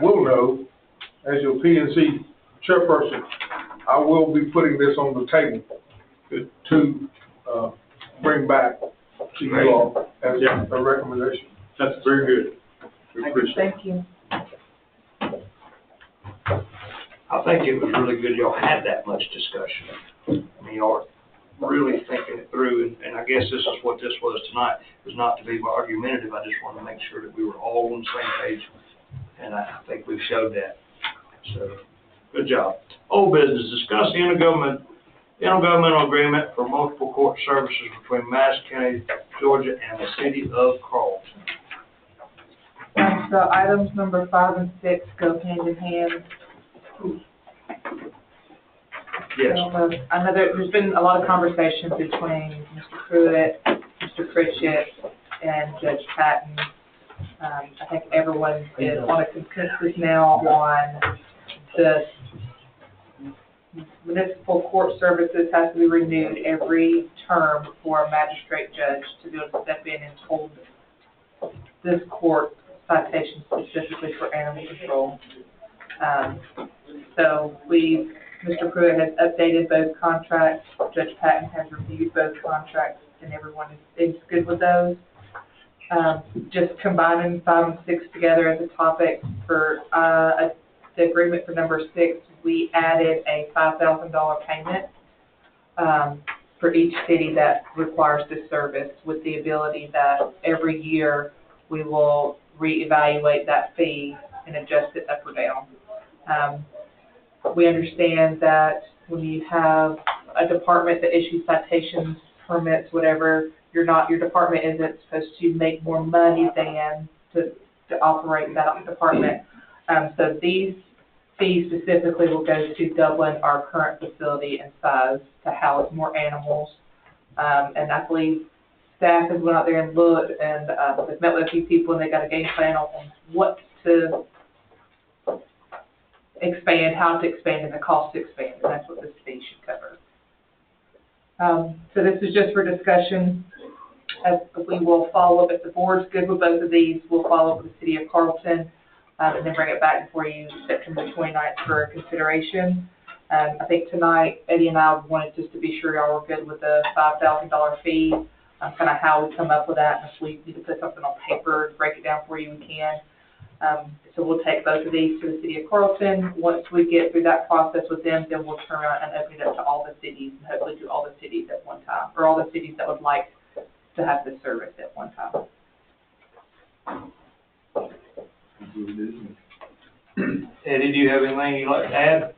will know, as your P&Z chairperson, I will be putting this on the table to bring back to you all as a recommendation. That's very good. We appreciate it. Thank you. I think it was really good y'all had that much discussion. I mean, y'all are really thinking it through, and I guess this is what this was tonight, was not to be argumentative. I just wanted to make sure that we were all on the same page, and I think we've showed that. So, good job. Old business, discuss the intergovernmental agreement for multiple court services between Madison County, Georgia, and the city of Carlton. So items number 5 and 6 go hand in hand. Yes. I know there's been a lot of conversation between Mr. Pruitt, Mr. Pritchett, and Judge Patton. I think everyone is on a consensus now on the municipal court services has to be renewed every term for a magistrate judge to be able to step in and hold this court citation specifically for animal control. So Mr. Pruitt has updated both contracts, Judge Patton has reviewed both contracts, and everyone is good with those. Just combining 5 and 6 together as a topic for the agreement for number 6, we added a $5,000 payment for each city that requires this service, with the ability that every year we will reevaluate that fee and adjust it up or down. We understand that when you have a department that issues citations, permits, whatever, your department isn't supposed to make more money than to operate that department. So these fees specifically will go to doubling our current facility and size to house more animals. And I believe staff has went out there and looked, and they've met with a few people, and they got a game plan on what to expand, how to expand, and the cost to expand, and that's what this fee should cover. So this is just for discussion. As we will follow up, if the board's good with both of these, we'll follow up with the city of Carlton, and then bring it back before you September 29th for consideration. I think tonight, Eddie and I wanted just to be sure y'all were good with the $5,000 fee, kind of how we come up with that, and if we need to put something on paper, break it down for you, we can. So we'll take both of these to the city of Carlton. Once we get through that process with them, then we'll turn around and open it up to all the cities, and hopefully do all the cities at one time, or all the cities that would like to have this service at one time. Eddie, do you have anything you'd like to add?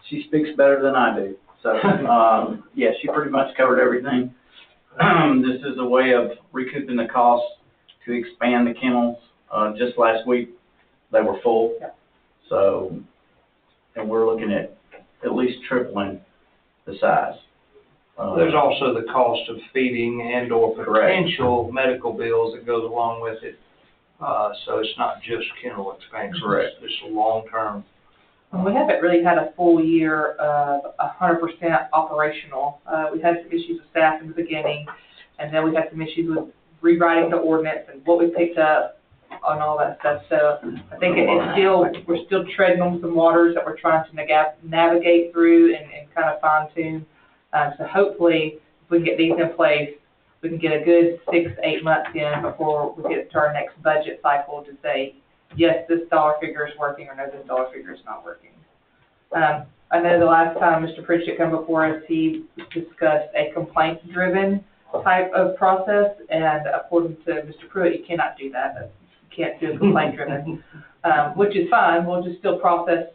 She speaks better than I do. So, yeah, she pretty much covered everything. This is a way of recouping the cost to expand the kennels. Just last week, they were full. Yep. So, and we're looking at least tripling the size. There's also the cost of feeding and or potential medical bills that goes along with it. So it's not just kennel expansion. Correct. It's a long-term. And we haven't really had a full year of 100% operational. We had some issues with staff in the beginning, and then we had some issues with rewriting the ordinance and what we picked up on all that stuff. So I think we're still treading on some waters that we're trying to navigate through and kind of fine tune. So hopefully, if we can get these in place, we can get a good 6 to 8 months in before we get to our next budget cycle to say, yes, this dollar figure is working, or no, this dollar figure is not working. I know the last time Mr. Pritchett came before us, he discussed a complaint-driven type of process, and according to Mr. Pruitt, you cannot do that. You can't do a complaint-driven, which is fine. We'll just still process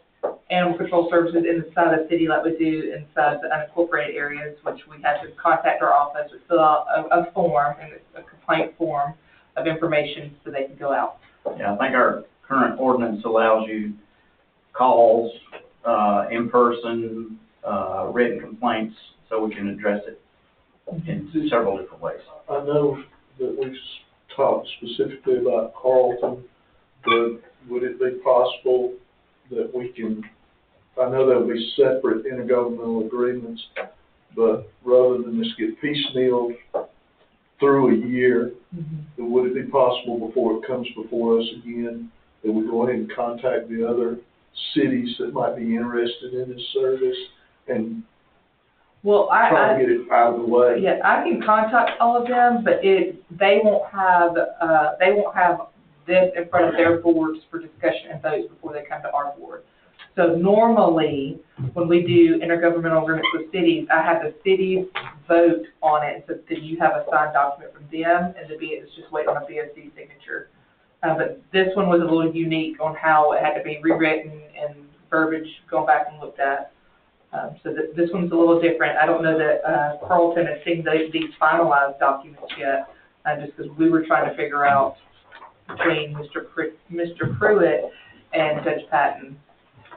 animal control services inside the city like we do inside the unincorporated areas, which we have to contact our office and fill out a form, and it's a complaint form of information so they can go out. Yeah, I think our current ordinance allows you calls, in person, written complaints, so we can address it in several different ways. I know that we've talked specifically about Carlton, but would it be possible that we can, I know there'll be separate intergovernmental agreements, but rather than just get piecemealed through a year, then would it be possible before it comes before us again, that we go ahead and contact the other cities that might be interested in this service and try to get it out of the way? Yeah, I can contact all of them, but they won't have this in front of their boards for discussion and votes before they come to our board. So normally, when we do intergovernmental agreements with cities, I have the cities vote on it, so that you have a signed document from them, and it's just waiting on a BOC signature. But this one was a little unique on how it had to be rewritten and verbiage gone back and looked at. So this one's a little different. I don't know that Carlton has seen these finalized documents yet, just because we were trying to figure out between Mr. Pruitt and Judge Patton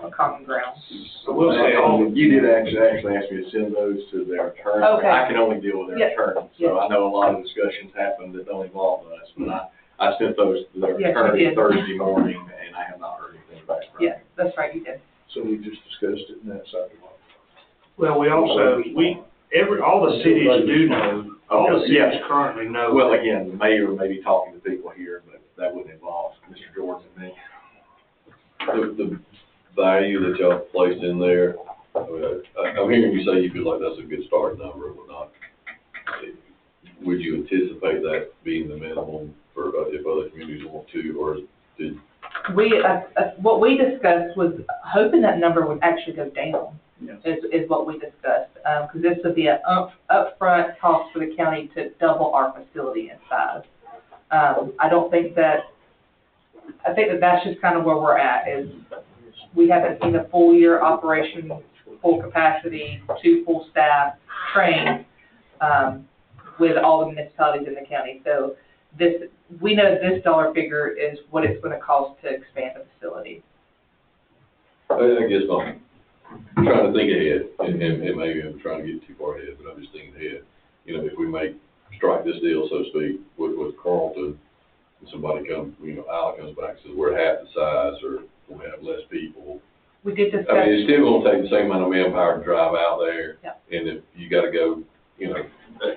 a common ground. So we'll say all. You did actually ask me to send those to their attorney. Okay. I can only deal with their Yes. attorney, Yes. so I know a lot of discussions happen that don't involve us, but I sent those to their Yes, you attorney did. Thursday morning, and I have not heard anything back from them. Yes, that's right, you did. So we just discussed it in that side. Well, we also, all the cities do know, all the Okay, yeah. cities currently know. Well, again, the mayor may be talking to people here, but that wouldn't involve Mr. George and me. The value that y'all placed in there, I mean, I'm hearing you say you feel like that's a good start number and whatnot. Would you anticipate that being the minimum for, if other communities want to, or did? What we discussed was hoping that number would actually go down, Yes. is what we discussed. Because this would be an upfront cost for the county to double our facility in size. I think that that's just kind of where we're at, is we haven't seen a full year operation, full capacity, 2 full staff, trained, with all the municipalities in the county. So we know this dollar figure is what it's going to cost to expand the facility. I guess I'm trying to think ahead, and maybe I'm trying to get too far ahead, but I'm just thinking ahead. You know, if we strike this deal, so to speak, with Carlton, and somebody comes, Al comes back and says, we're half the size, or we'll have less people. We did discuss. I mean, it's still gonna take the same amount of manpower to drive out there. Yep. And if you gotta go,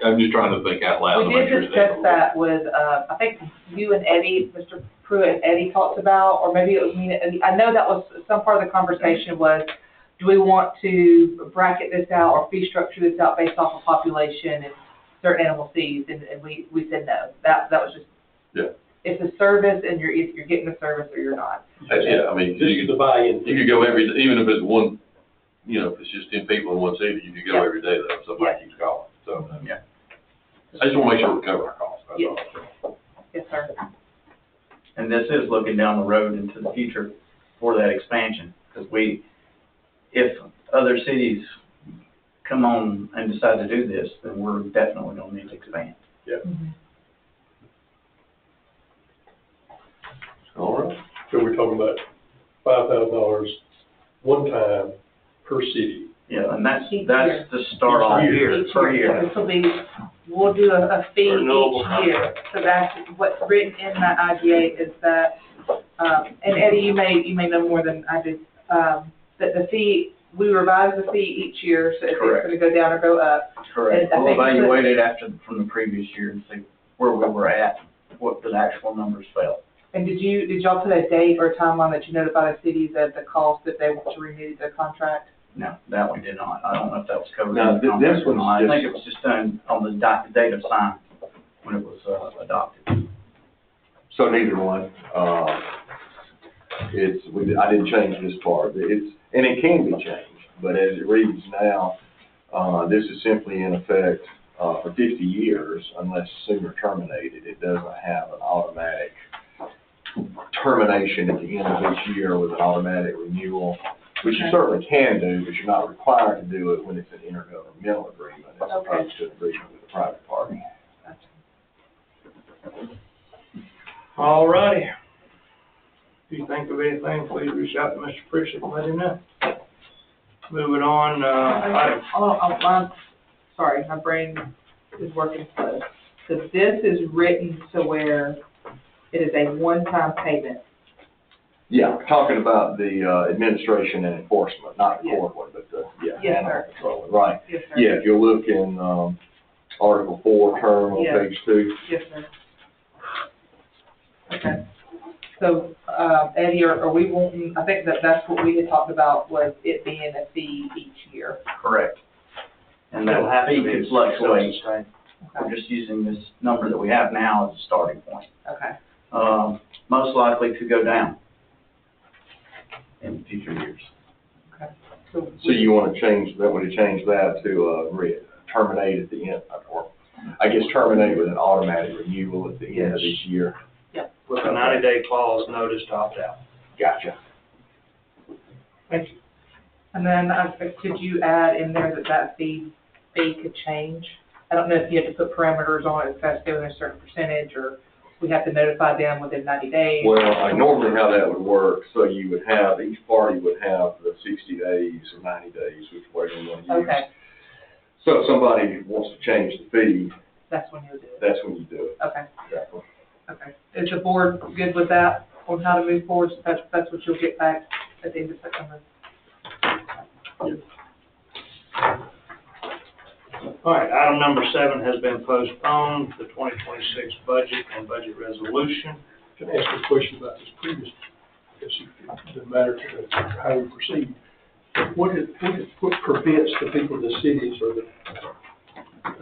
I'm just trying to think out loud. We did discuss that with, I think you and Eddie, Mr. Pruitt and Eddie talked about, or maybe it was me, I know that was, some part of the conversation was, do we want to bracket this out or fee structure this out based off of population and certain animal seeds? And we said no. That was just, Yeah. It's a service, and you're getting a service or you're not. Yeah, I mean, This is the buy-in. you could go even if it's one, if it's just 10 people in one city, you could go Yeah. every day though, if somebody Yeah. keeps calling. So, Yeah. I just wanna make sure we cover our costs, that's Yes. all. Yes, sir. And this is looking down the road into the future for that expansion, because if other cities come on and decide to do this, then we're definitely gonna need to expand. All right. So we're talking about $5,000 one time per city. Yeah, and that's Each year. the start off year, per year. This will be, we'll do a fee Renewable each year. So that's what's written in that IGA is that, and Eddie, you may know more than I do, that the fee, we revise the fee each year, so if it's Correct. gonna go down or go up. Correct. And I We'll think evaluate it from the previous year and see where we were at, what the actual numbers felt. And did y'all put a date or a timeline that you notify the cities of the cost if they want to renew their contract? No, that we did not. I don't know if that was covered No, in the this contract or one's not. I think just- it was just done on the date of sign when it was adopted. So neither one. I didn't change this part. And it can be changed, but as it reads now, this is simply in effect, for 50 years unless sooner terminated. It doesn't have an automatic termination at the end of each year with an automatic renewal, which you certainly can do, but you're not required to do it when it's an intergovernmental agreement as opposed to an agreement with a private party. All righty. If you think of anything, please reach out to Mr. Pritchett and let him know. Moving on, Sorry, my brain is working slow. So this is written to where it is a one-time payment. Yeah, talking about the administration and enforcement, not the Yes. court one, but Yes, animal sir. control, right. Yes, sir. Yeah, if you'll look in, Article 4, term on Yes. page 2. Yes, sir. Okay. So, Eddie, are we wanting, I think that's what we had talked about, was it being a fee each year. Correct. And that fee could fluctuate. I'm just using this number that we have now as a starting point. Okay. most likely to go down in future years. So So you want to change that to, terminate at the end, or, I guess terminate with an automatic renewal at the end of each year? With a 90-day clause, notice to opt out. Gotcha. Thank you. And then, could you add in there that fee could change? I don't know if you have to put parameters on it, if that's doing a certain percentage, or we have to notify them within 90 days. Well, normally how that would work, so you would have, each party would have the 60 days or 90 days, which way you want to use. Okay, So if somebody wants to change the fee, that's when you'll do it. that's when you do it. Okay, Exactly. okay. Is the board good with that, on how to move forward? That's what you'll get back at the end of September? All right, item number 7 has been postponed, the 2026 budget and budget resolution. Can I ask a question about this previous, it doesn't matter to how we proceed. What prevents the people in the cities, or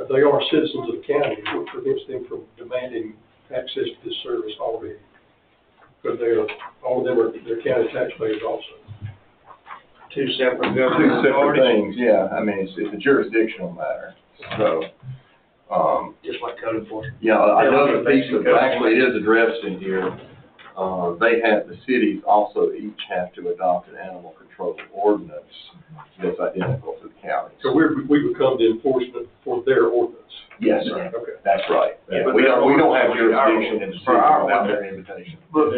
they are citizens of the county, what prevents them from demanding access to this service already? Because all of them are, they're county taxpayers also. Two separate Two government separate authorities, things, yeah, I mean, it's a jurisdictional matter, so, just like code enforcement. yeah, another piece of, actually it is addressed in here, the cities also each have to adopt an animal control ordinance that's identical to the county. So we become the enforcement for their ordinance. Yes, sir, Okay. that's right. Yeah, We don't have jurisdiction in the city For our without their invitation. But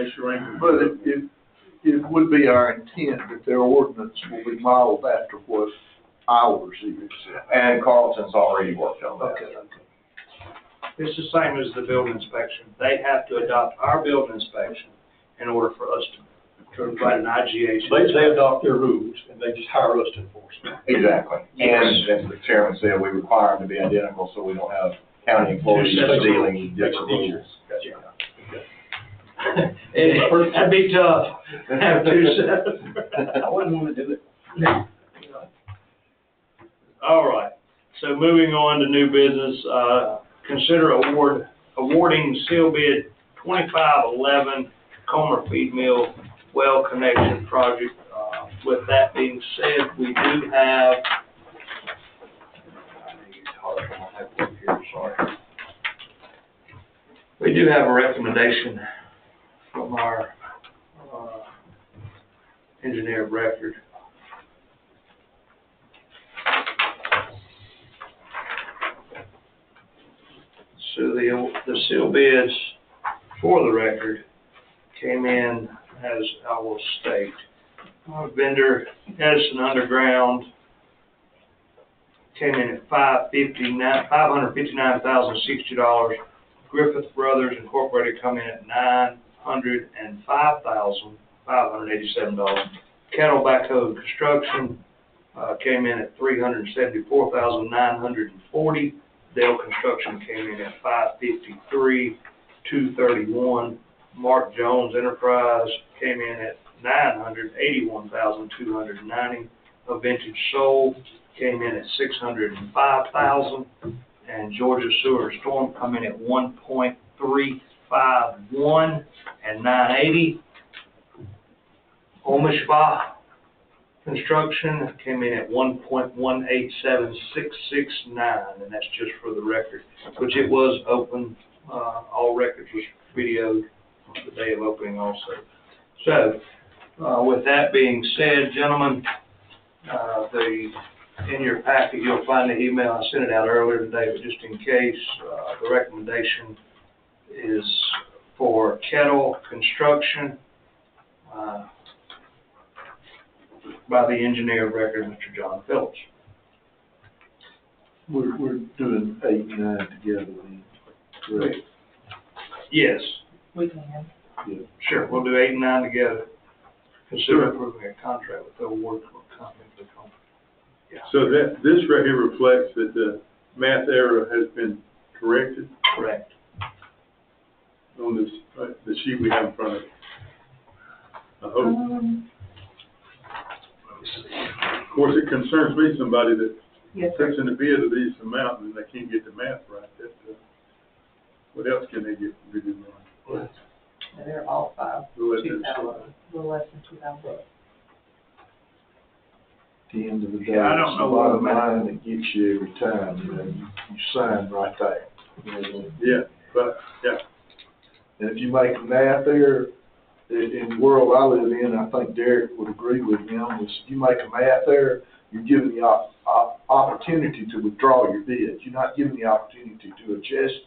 it would be our intent that their ordinance will be modeled after what ours is. And Carlton's already worked on that. Okay. It's the same as the building inspection. They have to adopt our building inspection in order for us to provide an IGH. They adopt their rules, and they just hire us to enforce them. Exactly. Yes. And as the chairman said, we require them to be identical, so we don't have county employees Two sets of dealing Makes with it different easier. rules. That'd be tough. Have two sets. I wouldn't want to do it. All right, so moving on to new business, consider awarding seal bid 2511 Comer Feed Mill Well Connection Project. With that being said, we do have, we do have a recommendation from our engineer of record. So the seal bids, for the record, came in as I will state. Vendor Madison Underground came in at $559,060. Griffith Brothers Incorporated come in at $905,587. Cattle Backhoe Construction came in at $374,940. Dale Construction came in at $553,231. Mark Jones Enterprise came in at $981,290. A Vintage Soul came in at $605,000, and Georgia Sewer Storm come in at $1.351 and $980. Omishba Construction came in at $1.187669, and that's just for the record, which it was open. All records was videoed on the day of opening also. So, with that being said, gentlemen, in your packet, you'll find the email. I sent it out earlier today, but just in case, the recommendation is for Kettle Construction, by the engineer of record, Mr. John Phillips. We're doing 8 and 9 together then, correct? Yes, We can. sure, we'll do 8 and 9 together. Consider approving a contract with the award company for the company. So this right here reflects that the math error has been corrected Correct. on this, the sheet we have in front of us. I hope. Of course, it concerns me, somebody that Yes, sir. puts in a bid of these amount and they can't get the math right. What else can they get wrong? And they're all five, Who is 2,000, it? a little less than 2,000. At the end of the day, Yeah, I it's don't the know what bottom the matter- line that gets you every time, you know, you sign right there. Yeah, but, yeah. And if you make a math error, in the world I live in, I think Derek would agree with me on this, if you make a math error, you're given the opportunity to withdraw your bid. You're not given the opportunity to adjust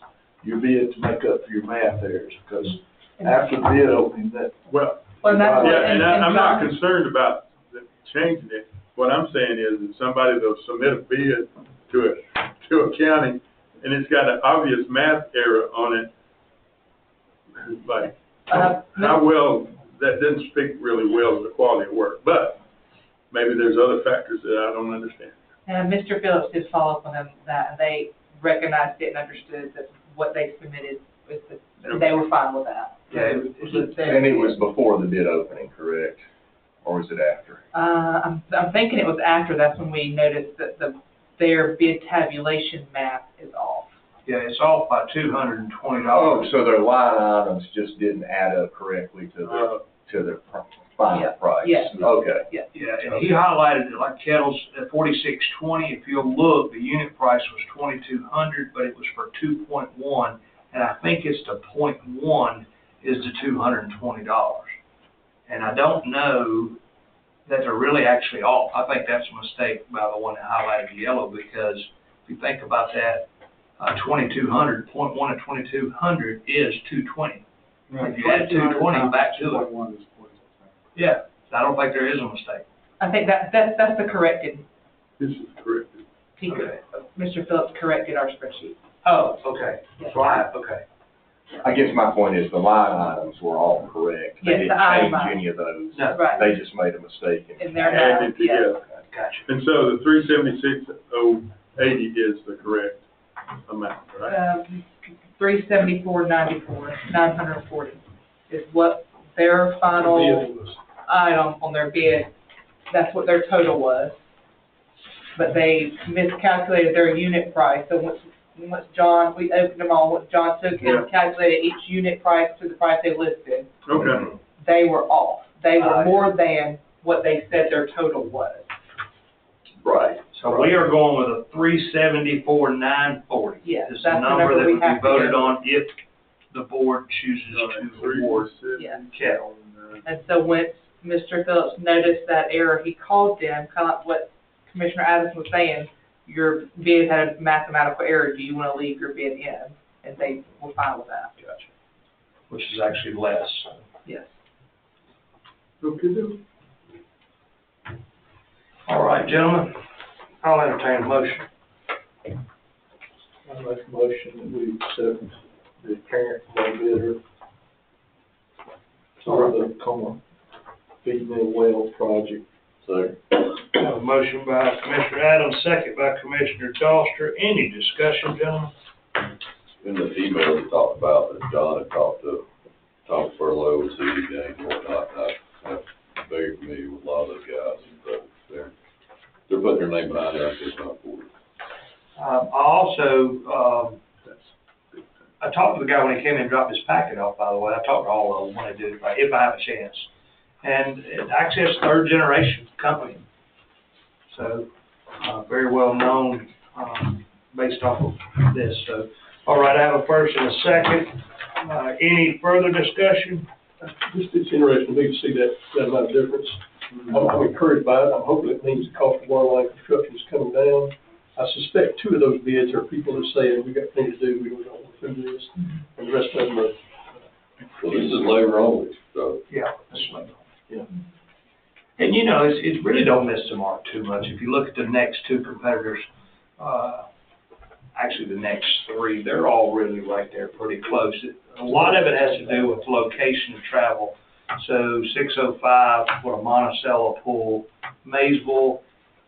your bid to make up for your math errors, because after the bid opening, that. Well, Well, that's what, yeah, and I'm not John- concerned about changing it. What I'm saying is that somebody that'll submit a bid to a county, and it's got an obvious math error on it, like, how well, that doesn't speak really well to the quality of work, but maybe there's other factors that I don't understand. And Mr. Phillips did follow up on them, that, and they recognized it and understood that what they submitted, they were fine with that. Yeah, And it was before the bid opening, correct? Or was it after? I'm thinking it was after, that's when we noticed that their bid tabulation math is off. Yeah, it's off by $220. Oh, so their line items just didn't add up correctly to the final Yeah, price? yeah. Okay. Yeah. Yeah, and he highlighted it like kettles at 4620. If you'll look, the unit price was 2200, but it was for 2.1, and I think it's the 0.1 is the $220. And I don't know that they're really actually off. I think that's a mistake by the one that highlighted yellow, because if you think about that, 2200, 0.1 of 2200 is 220. If you add 220 back to it. Yeah, I don't think there is a mistake. I think that's the corrected, This is correct. Mr. Phillips corrected our spreadsheet. Oh, okay. Yes. Right, okay. I guess my point is the line items were all correct. They Yes, didn't the item change items. any of those. No. Right. They just made a mistake. And they're Add now, it yeah. together. Gotcha. And so the 376,080 is the correct amount, right? 374.94, 940 is what their final Bid was- item on their bid, that's what their total was. But they miscalculated their unit price, so once John, we opened them all, once John took and calculated each unit price to the price they listed, Okay. they were off. They were more than what they said their total was. Right. So we are going with a 374,940. Yes, This is the that's the number number that we would be have to voted go. on if the board chooses to award Yeah. kettle. And so once Mr. Phillips noticed that error, he called them, kind of like what Commissioner Addison was saying, your bid had a mathematical error, do you want to leave your bid in? And they were fine with that, Gotcha. Which is actually less. yes. Okay. All right, gentlemen, I'll entertain a motion. I make a motion that we accept the parent low bidder for the Coma Feedmill Well project. So, Have a motion by Commissioner Adams, second by Commissioner Doster. Any discussion, gentlemen? in the email we talked about, that John had talked to Tom Furlow and CD Gaines and whatnot, I'm very familiar with a lot of those guys, and so they're putting their name behind it, I think it's not for it. I also, I talked to the guy when he came in and dropped his packet off, by the way. I talked to all of them when I do, if I have a chance. And it's Access third generation company. So, very well known, based off of this. So, all right, I have a first and a second. Any further discussion? It's interesting to me to see that amount of difference. I'm encouraged by it. I'm hoping it means the cost of water line construction is coming down. I suspect two of those bids are people that say, we got things to do, we don't want to do this. And the rest of them are, Well, this is labor only, so. Yeah, that's right. Yeah. And you know, it's really don't miss the mark too much. If you look at the next two competitors, actually the next three, they're all really right there, pretty close. A lot of it has to do with location and travel. So 605 for a Monticello pool, Maysville,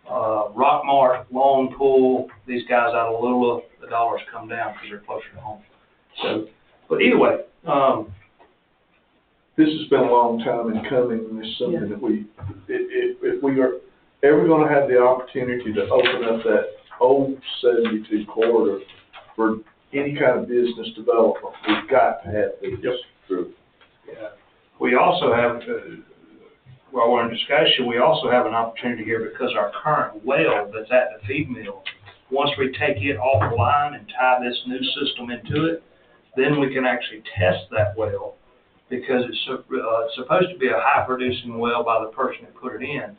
Rockmart, Long Pool, these guys out of Lula, the dollars come down because they're closer to home. So, but either way, This has been a long time in coming, and it's something that if we are ever gonna have the opportunity to open up that old 72 corridor for any kind of business development, we've got to have these. True. We also have, while we're in discussion, we also have an opportunity here because our current well that's at the feed mill, once we take it offline and tie this new system into it, then we can actually test that well because it's supposed to be a high producing well by the person that put it in.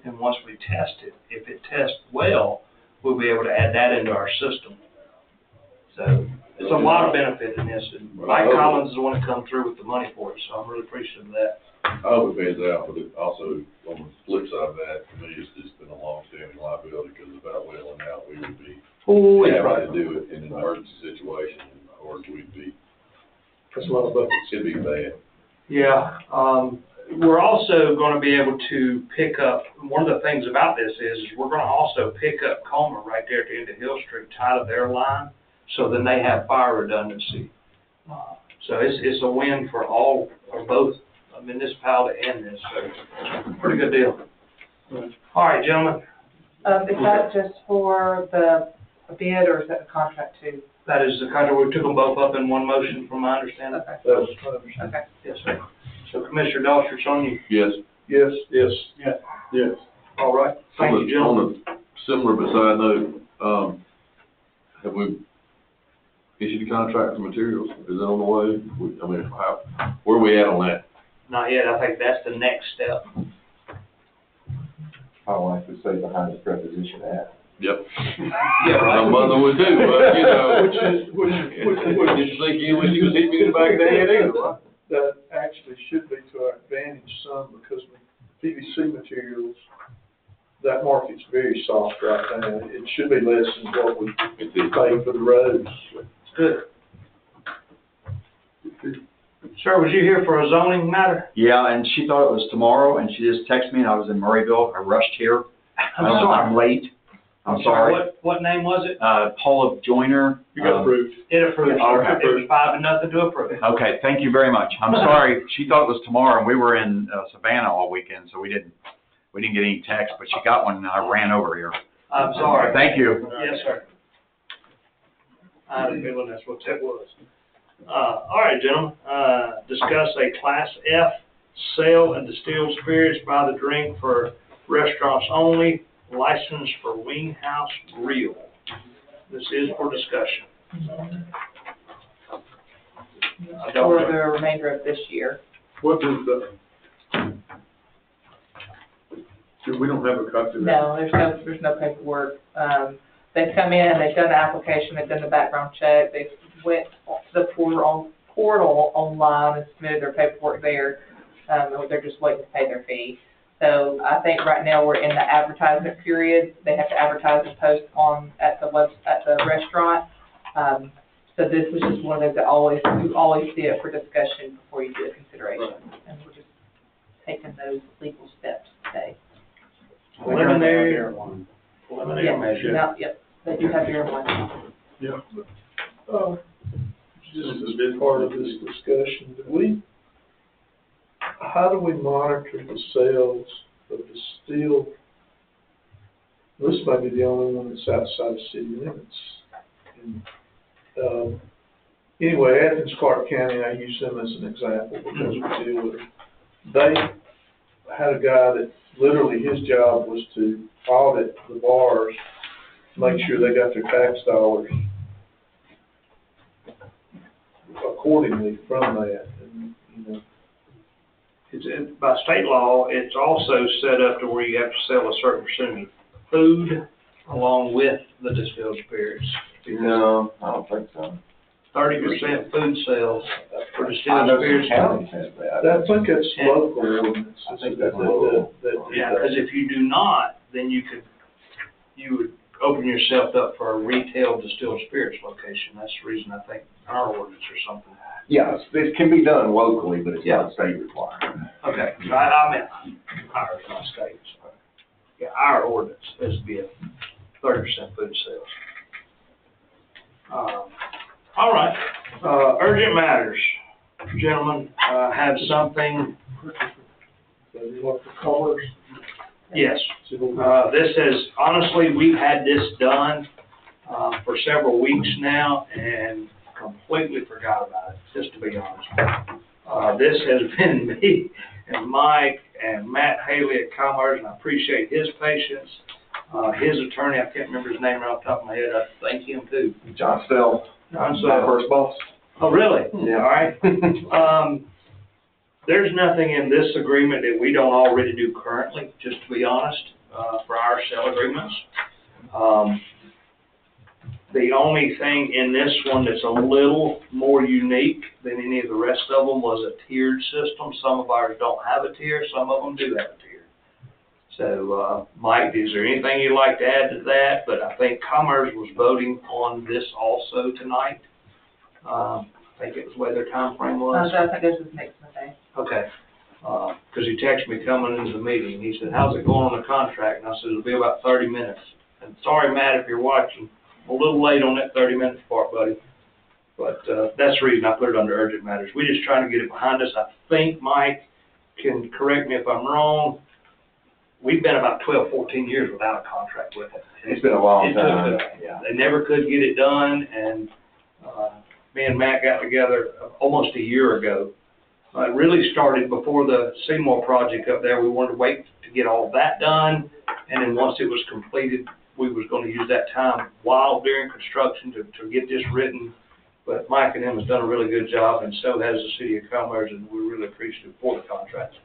And once we test it, if it tests well, we'll be able to add that into our system. So it's a lot of benefit in this. And Mike Collins is the one that come through with the money for it, so I'm really appreciative of that. I hope it pays out, but it also, on the flip side of that, to me, it's just been a long-standing liability, because without whaling out, we would be having to do it in an emergency situation, or we'd be, That's a lot of buckets. it'd be bad. Yeah, we're also going to be able to pick up, one of the things about this is we're going to also pick up Comer right there at the end of Hill Street, tied to their line, so then they have fire redundancy. So it's a win for all, or both municipality and this, so pretty good deal. All right, gentlemen. Is that just for the bid, or is that the contract too? That is the contract. We took them both up in one motion, from my understanding. Okay. That was my understanding. Okay. Yes, sir. So Commissioner Doster, it's on you. Yes. Yes. Yes. Yes. All right. Thank you, gentlemen. On a similar but side note, have we issued a contract for materials? Is that on the way? I mean, where are we at on that? Not yet. I think that's the next step. I like to say behind the preposition at. Yep. Yeah, My right. mother would too, but, you know. Which Didn't think you was hit me in the back of the head either, right? that actually should be to our advantage some, because with PVC materials, that market's very soft right now. It should be less than what we pay for the roads. Good. Sir, was you here for a zoning matter? Yeah, and she thought it was tomorrow, and she just texted me, and I was in Murrayville. I rushed here. I'm late. I'm sorry. What name was it? Paula Joyner. You got approved. It approved. Okay. It was 5-0 to approve. Okay, thank you very much. I'm sorry. She thought it was tomorrow, and we were in Savannah all weekend, so we didn't get any text, but she got one, and I ran over here. I'm sorry. Thank you. Yes, sir. I had a feeling that's what that was. All right, gentlemen, discuss a Class F sale and distilled spirits by the drink for restaurants only, license for Wing House Grill. This is for discussion. For the remainder of this year. What is the, we don't have a copy of that? No, there's no paperwork. They've come in, they've done the application, they've done the background check, they've went to the portal online and submitted their paperwork there. They're just waiting to pay their fee. So I think right now we're in the advertisement period. They have to advertise and post at the restaurant. So this was just one of those that you always see it for discussion before you do a consideration. And we're just taking those legal steps today. Preliminary measure. No, yep, they do have beer and wine. Yeah. Just as part of this discussion, how do we monitor the sales of distilled? This might be the only one that's outside of city limits. And, anyway, Athens, Clark County, I use them as an example because we deal with them. They had a guy that literally his job was to audit the bars, make sure they got their tax dollars accordingly from that. And, you know, By state law, it's also set up to where you have to sell a certain percentage of food along with the distilled spirits. No, I don't think so. 30% food sales for I distilled know spirits. some counties have that. I think that's local ordinance. I think that's local. Yeah, because if you do not, then you would open yourself up for a retail distilled spirits location. That's the reason I think our ordinance or something. Yes, this can be done locally, but it's not state required. Okay, so I meant ours, not states. Yeah, our ordinance is to be a 30% food sales. All right, urgent matters. Gentlemen, have something. Yes. This is, honestly, we've had this done for several weeks now and completely forgot about it, just to be honest. This has been me and Mike and Matt Haley at Commerce, and I appreciate his patience. His attorney, I can't remember his name right off the top of my head, I thank him too. John Stell, John my Stell. first boss. Oh, really? Yeah. All right. There's nothing in this agreement that we don't already do currently, just to be honest, for our sale agreements. The only thing in this one that's a little more unique than any of the rest of them was a tiered system. Some of ours don't have a tier, some of them do have a tier. So, Mike, is there anything you'd like to add to that? But I think Commerce was voting on this also tonight. I think it was the way their timeframe was. I think this is next Monday. Okay. Because he texted me coming into the meeting. He said, how's it going on the contract? And I said, it'll be about 30 minutes. And sorry, Matt, if you're watching, I'm a little late on that 30 minutes part, buddy. But that's the reason I put it under urgent matters. We're just trying to get it behind us. I think Mike can correct me if I'm wrong. We've been about 12, 14 years without a contract with it. It's been a long It took, time, yeah. They never could get it done, and me and Matt got together almost a year ago. It really started before the Seymour project up there. We wanted to wait to get all that done, and then once it was completed, we was going to use that time while during construction to get this written. But Mike and him has done a really good job, and so has the City of Commerce, and we're really appreciative for the contract.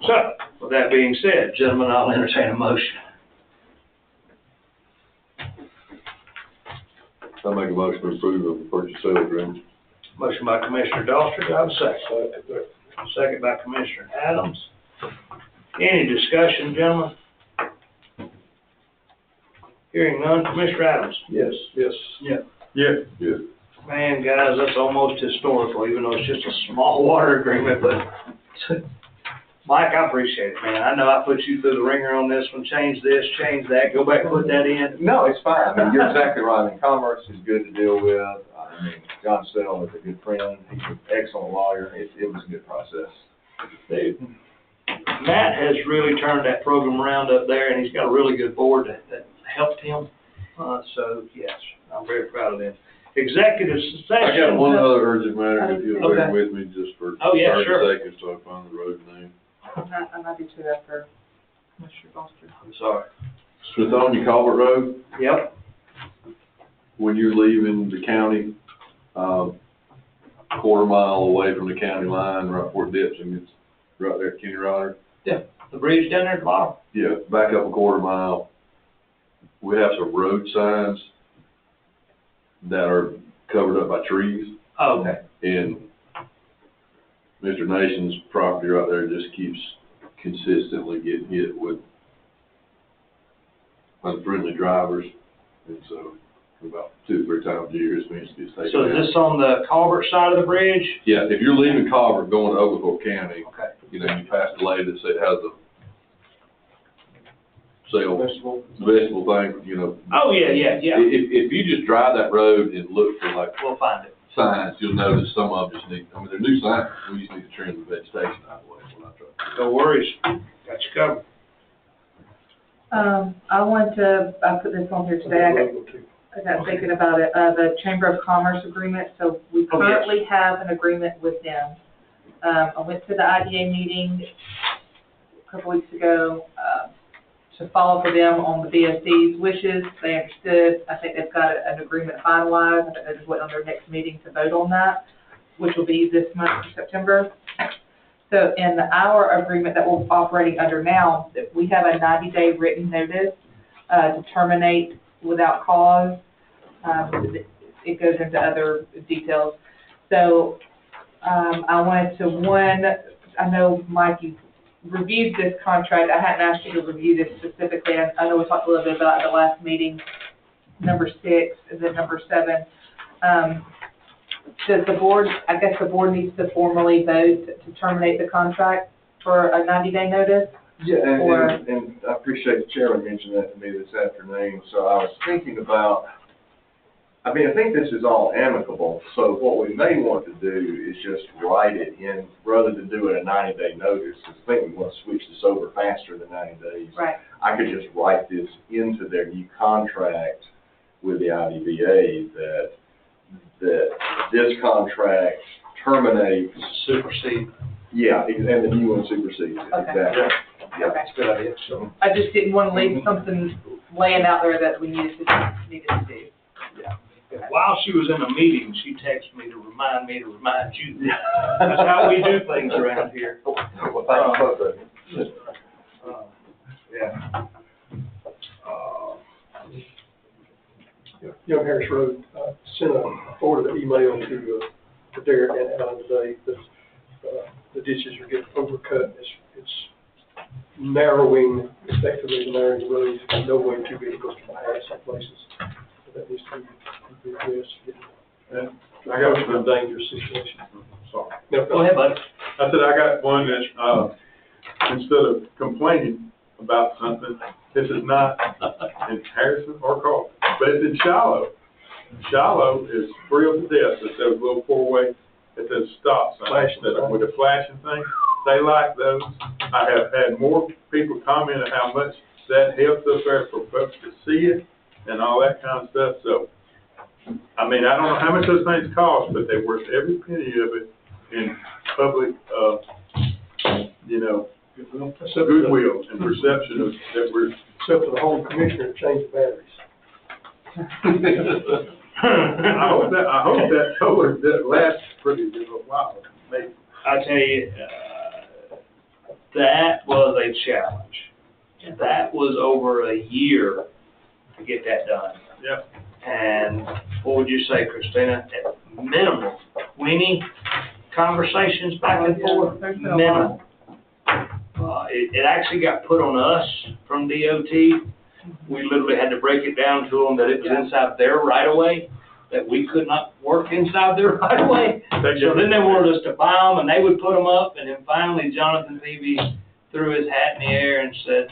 So, with that being said, gentlemen, I'll entertain a motion. I make a motion to approve of the purchase sale agreement. Motion by Commissioner Doster, do I have a second? Second by Commissioner Adams. Any discussion, gentlemen? Hearing none, Commissioner Adams. Yes. Yeah. Yes. Man, guys, that's almost historical, even though it's just a small water agreement, but Mike, I appreciate it, man. I know I put you through the ringer on this one, change this, change that, go back and put that in. No, it's fine. I mean, you're exactly right. I mean, Commerce is good to deal with. I mean, John Stell is a good friend. He's an excellent lawyer. It was a good process. Matt has really turned that program around up there, and he's got a really good board that helped him. So, yes, I'm very proud of them. Executive session. I got one other urgent matter, if you'll bear Okay. with me just for Oh, yeah, 30 sure. seconds till I find the road name. I'm happy to after Commissioner Foster. I'm sorry. Smithonia Culvert Road, Yep. when you're leaving the county, quarter mile away from the county line, right where it dips and gets right there at Kenny Ryder. Yeah, the bridge down there at the bottom. Yeah, back up a quarter mile. We have some road signs that are covered up by trees. Oh, okay. And Mr. Nation's property right there just keeps consistently getting hit with unfriendly drivers. And so about 2 or 3 times a year, it means it gets taken So is out. this on the culvert side of the bridge? Yeah, if you're leaving Culver going to Oglethorpe County, Okay. you know, you pass the lady that has a sale Vegetable. thing, you know. Oh, yeah. If you just drive that road and look for like We'll find it. signs, you'll notice some of them just need, I mean, they're new signs, we just need to trim the vegetation out of the way. We're not trying. No worries. Got you covered. I put this on here today. I got thinking about it, the Chamber of Commerce agreement, so we Oh, yes. currently have an agreement with them. I went to the IDA meeting a couple weeks ago, to follow for them on the BOC's wishes. They understood. I think they've got an agreement finalized. I think they're just waiting on their next meeting to vote on that, which will be this month, September. So in our agreement that we're operating under now, that we have a 90-day written notice to terminate without cause. It goes into other details. So I wanted to, I know, Mike, you reviewed this contract. I hadn't asked you to review this specifically. I know we talked a little bit about it at the last meeting, number 6 and then number 7. Does the board, I guess the board needs to formally vote to terminate the contract for a 90-day notice? Yeah, Or- and I appreciate the chairman mentioning that to me this afternoon. So I was thinking about, I mean, I think this is all amicable. So what we may want to do is just write it in, rather than do it a 90-day notice, because I think we want to switch this over faster than 90 days. Right. I could just write this into their new contract with the IDBA that this contract terminates, Supersede. yeah, and the new one supersedes it, Okay. exactly. Yeah. Okay. Good idea. So, I just didn't want to leave something laying out there that we needed to do. while she was in a meeting, she texted me to remind you. That's how we do things around here. Well, thank you both of you. Yeah. Young Harris Road, forwarded an email to Derek and Alan today, that, the ditches are getting overcut. It's narrowing, effectively narrowing the road, no way two vehicles can pass in places. So that needs to be addressed. I got a dangerous situation. Sorry. No, Go ahead, bud. I said, I got one that, instead of complaining about something, this is not in Harrison or Carl, but it's in Shiloh. Shiloh is thrilled to death that those little four-way, at those stop signs that are with the flashing thing. They like those. I have had more people comment on how much that helps us there for folks to see it and all that kind of stuff. So, I mean, I don't know how much those things cost, but they're worth every penny of it in public, goodwill and perception of that we're. Except for the whole commissioner to change the batteries. I hope that solar that lasts pretty good a while, maybe. I tell you, that was a challenge. That was over a year to get that done. Yeah. And what would you say, Christina? At minimum, 20 conversations back and forth, There's been a minimum. It actually got put on us from DOT. We literally had to break it down to them that it was inside their right of way, that we could not work inside their right of way. So then they wanted us to buy them, and they would put them up, and then finally Jonathan Peavy threw his hat in the air and said,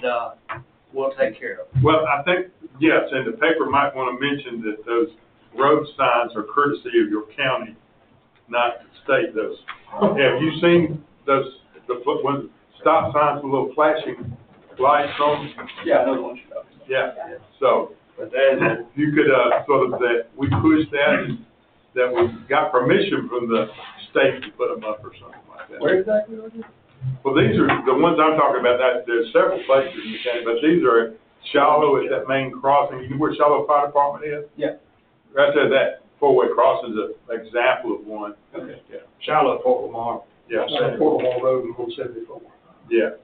we'll take care of it. Well, I think, yes, and the paper might want to mention that those road signs are courtesy of your county, not the state. Those. Have you seen those, when stop signs with little flashing lights on them? Yeah, I know the one you're talking about. Yeah, so, But that, you could, sort of, that we pushed that, and that we got permission from the state to put them up or something like that. where exactly are you? Well, these are, the ones I'm talking about, there's several places in the county, but these are at Shiloh at that main crossing. You know where Shiloh Fire Department is? Yeah. Right there, that four-way crossing is an example of one. Okay. Yeah. Charlotte, Fort Lamar. Yeah. Port Hall Road and 174. Yeah.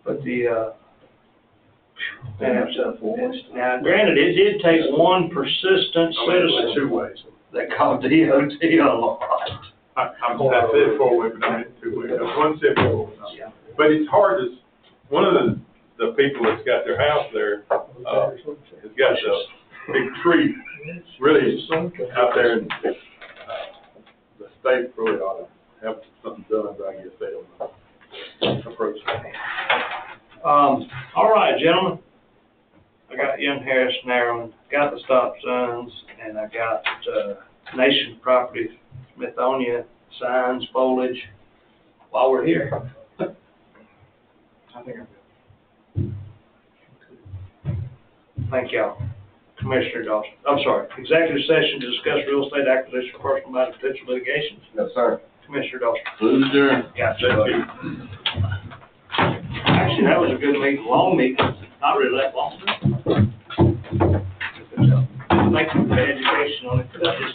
But the, now granted, it did take one persistent I mean, citizen it's two ways. that called DOT a lot. I said four-way, but I meant two-way. One said four-way. Yeah. But it's hard to, one of the people that's got their house there, has got a big tree, really out there, and the state really ought to have something done, but I guess they don't know. Approach that. All right, gentlemen. I got Young Harris narrowing, got the stop signs, and I got, Nation Property, Smithonia signs, foliage, while we're here. I think I'm good. Thank y'all. Commissioner Dawson, I'm sorry, executive session to discuss real estate acquisition, personal matter, potential litigations. Yes, sir. Commissioner Dawson. Who's adjourned? Gotcha, buddy. Actually, that was a good meeting, long meeting, not really that long. Thank you for the education on it, 'cause I just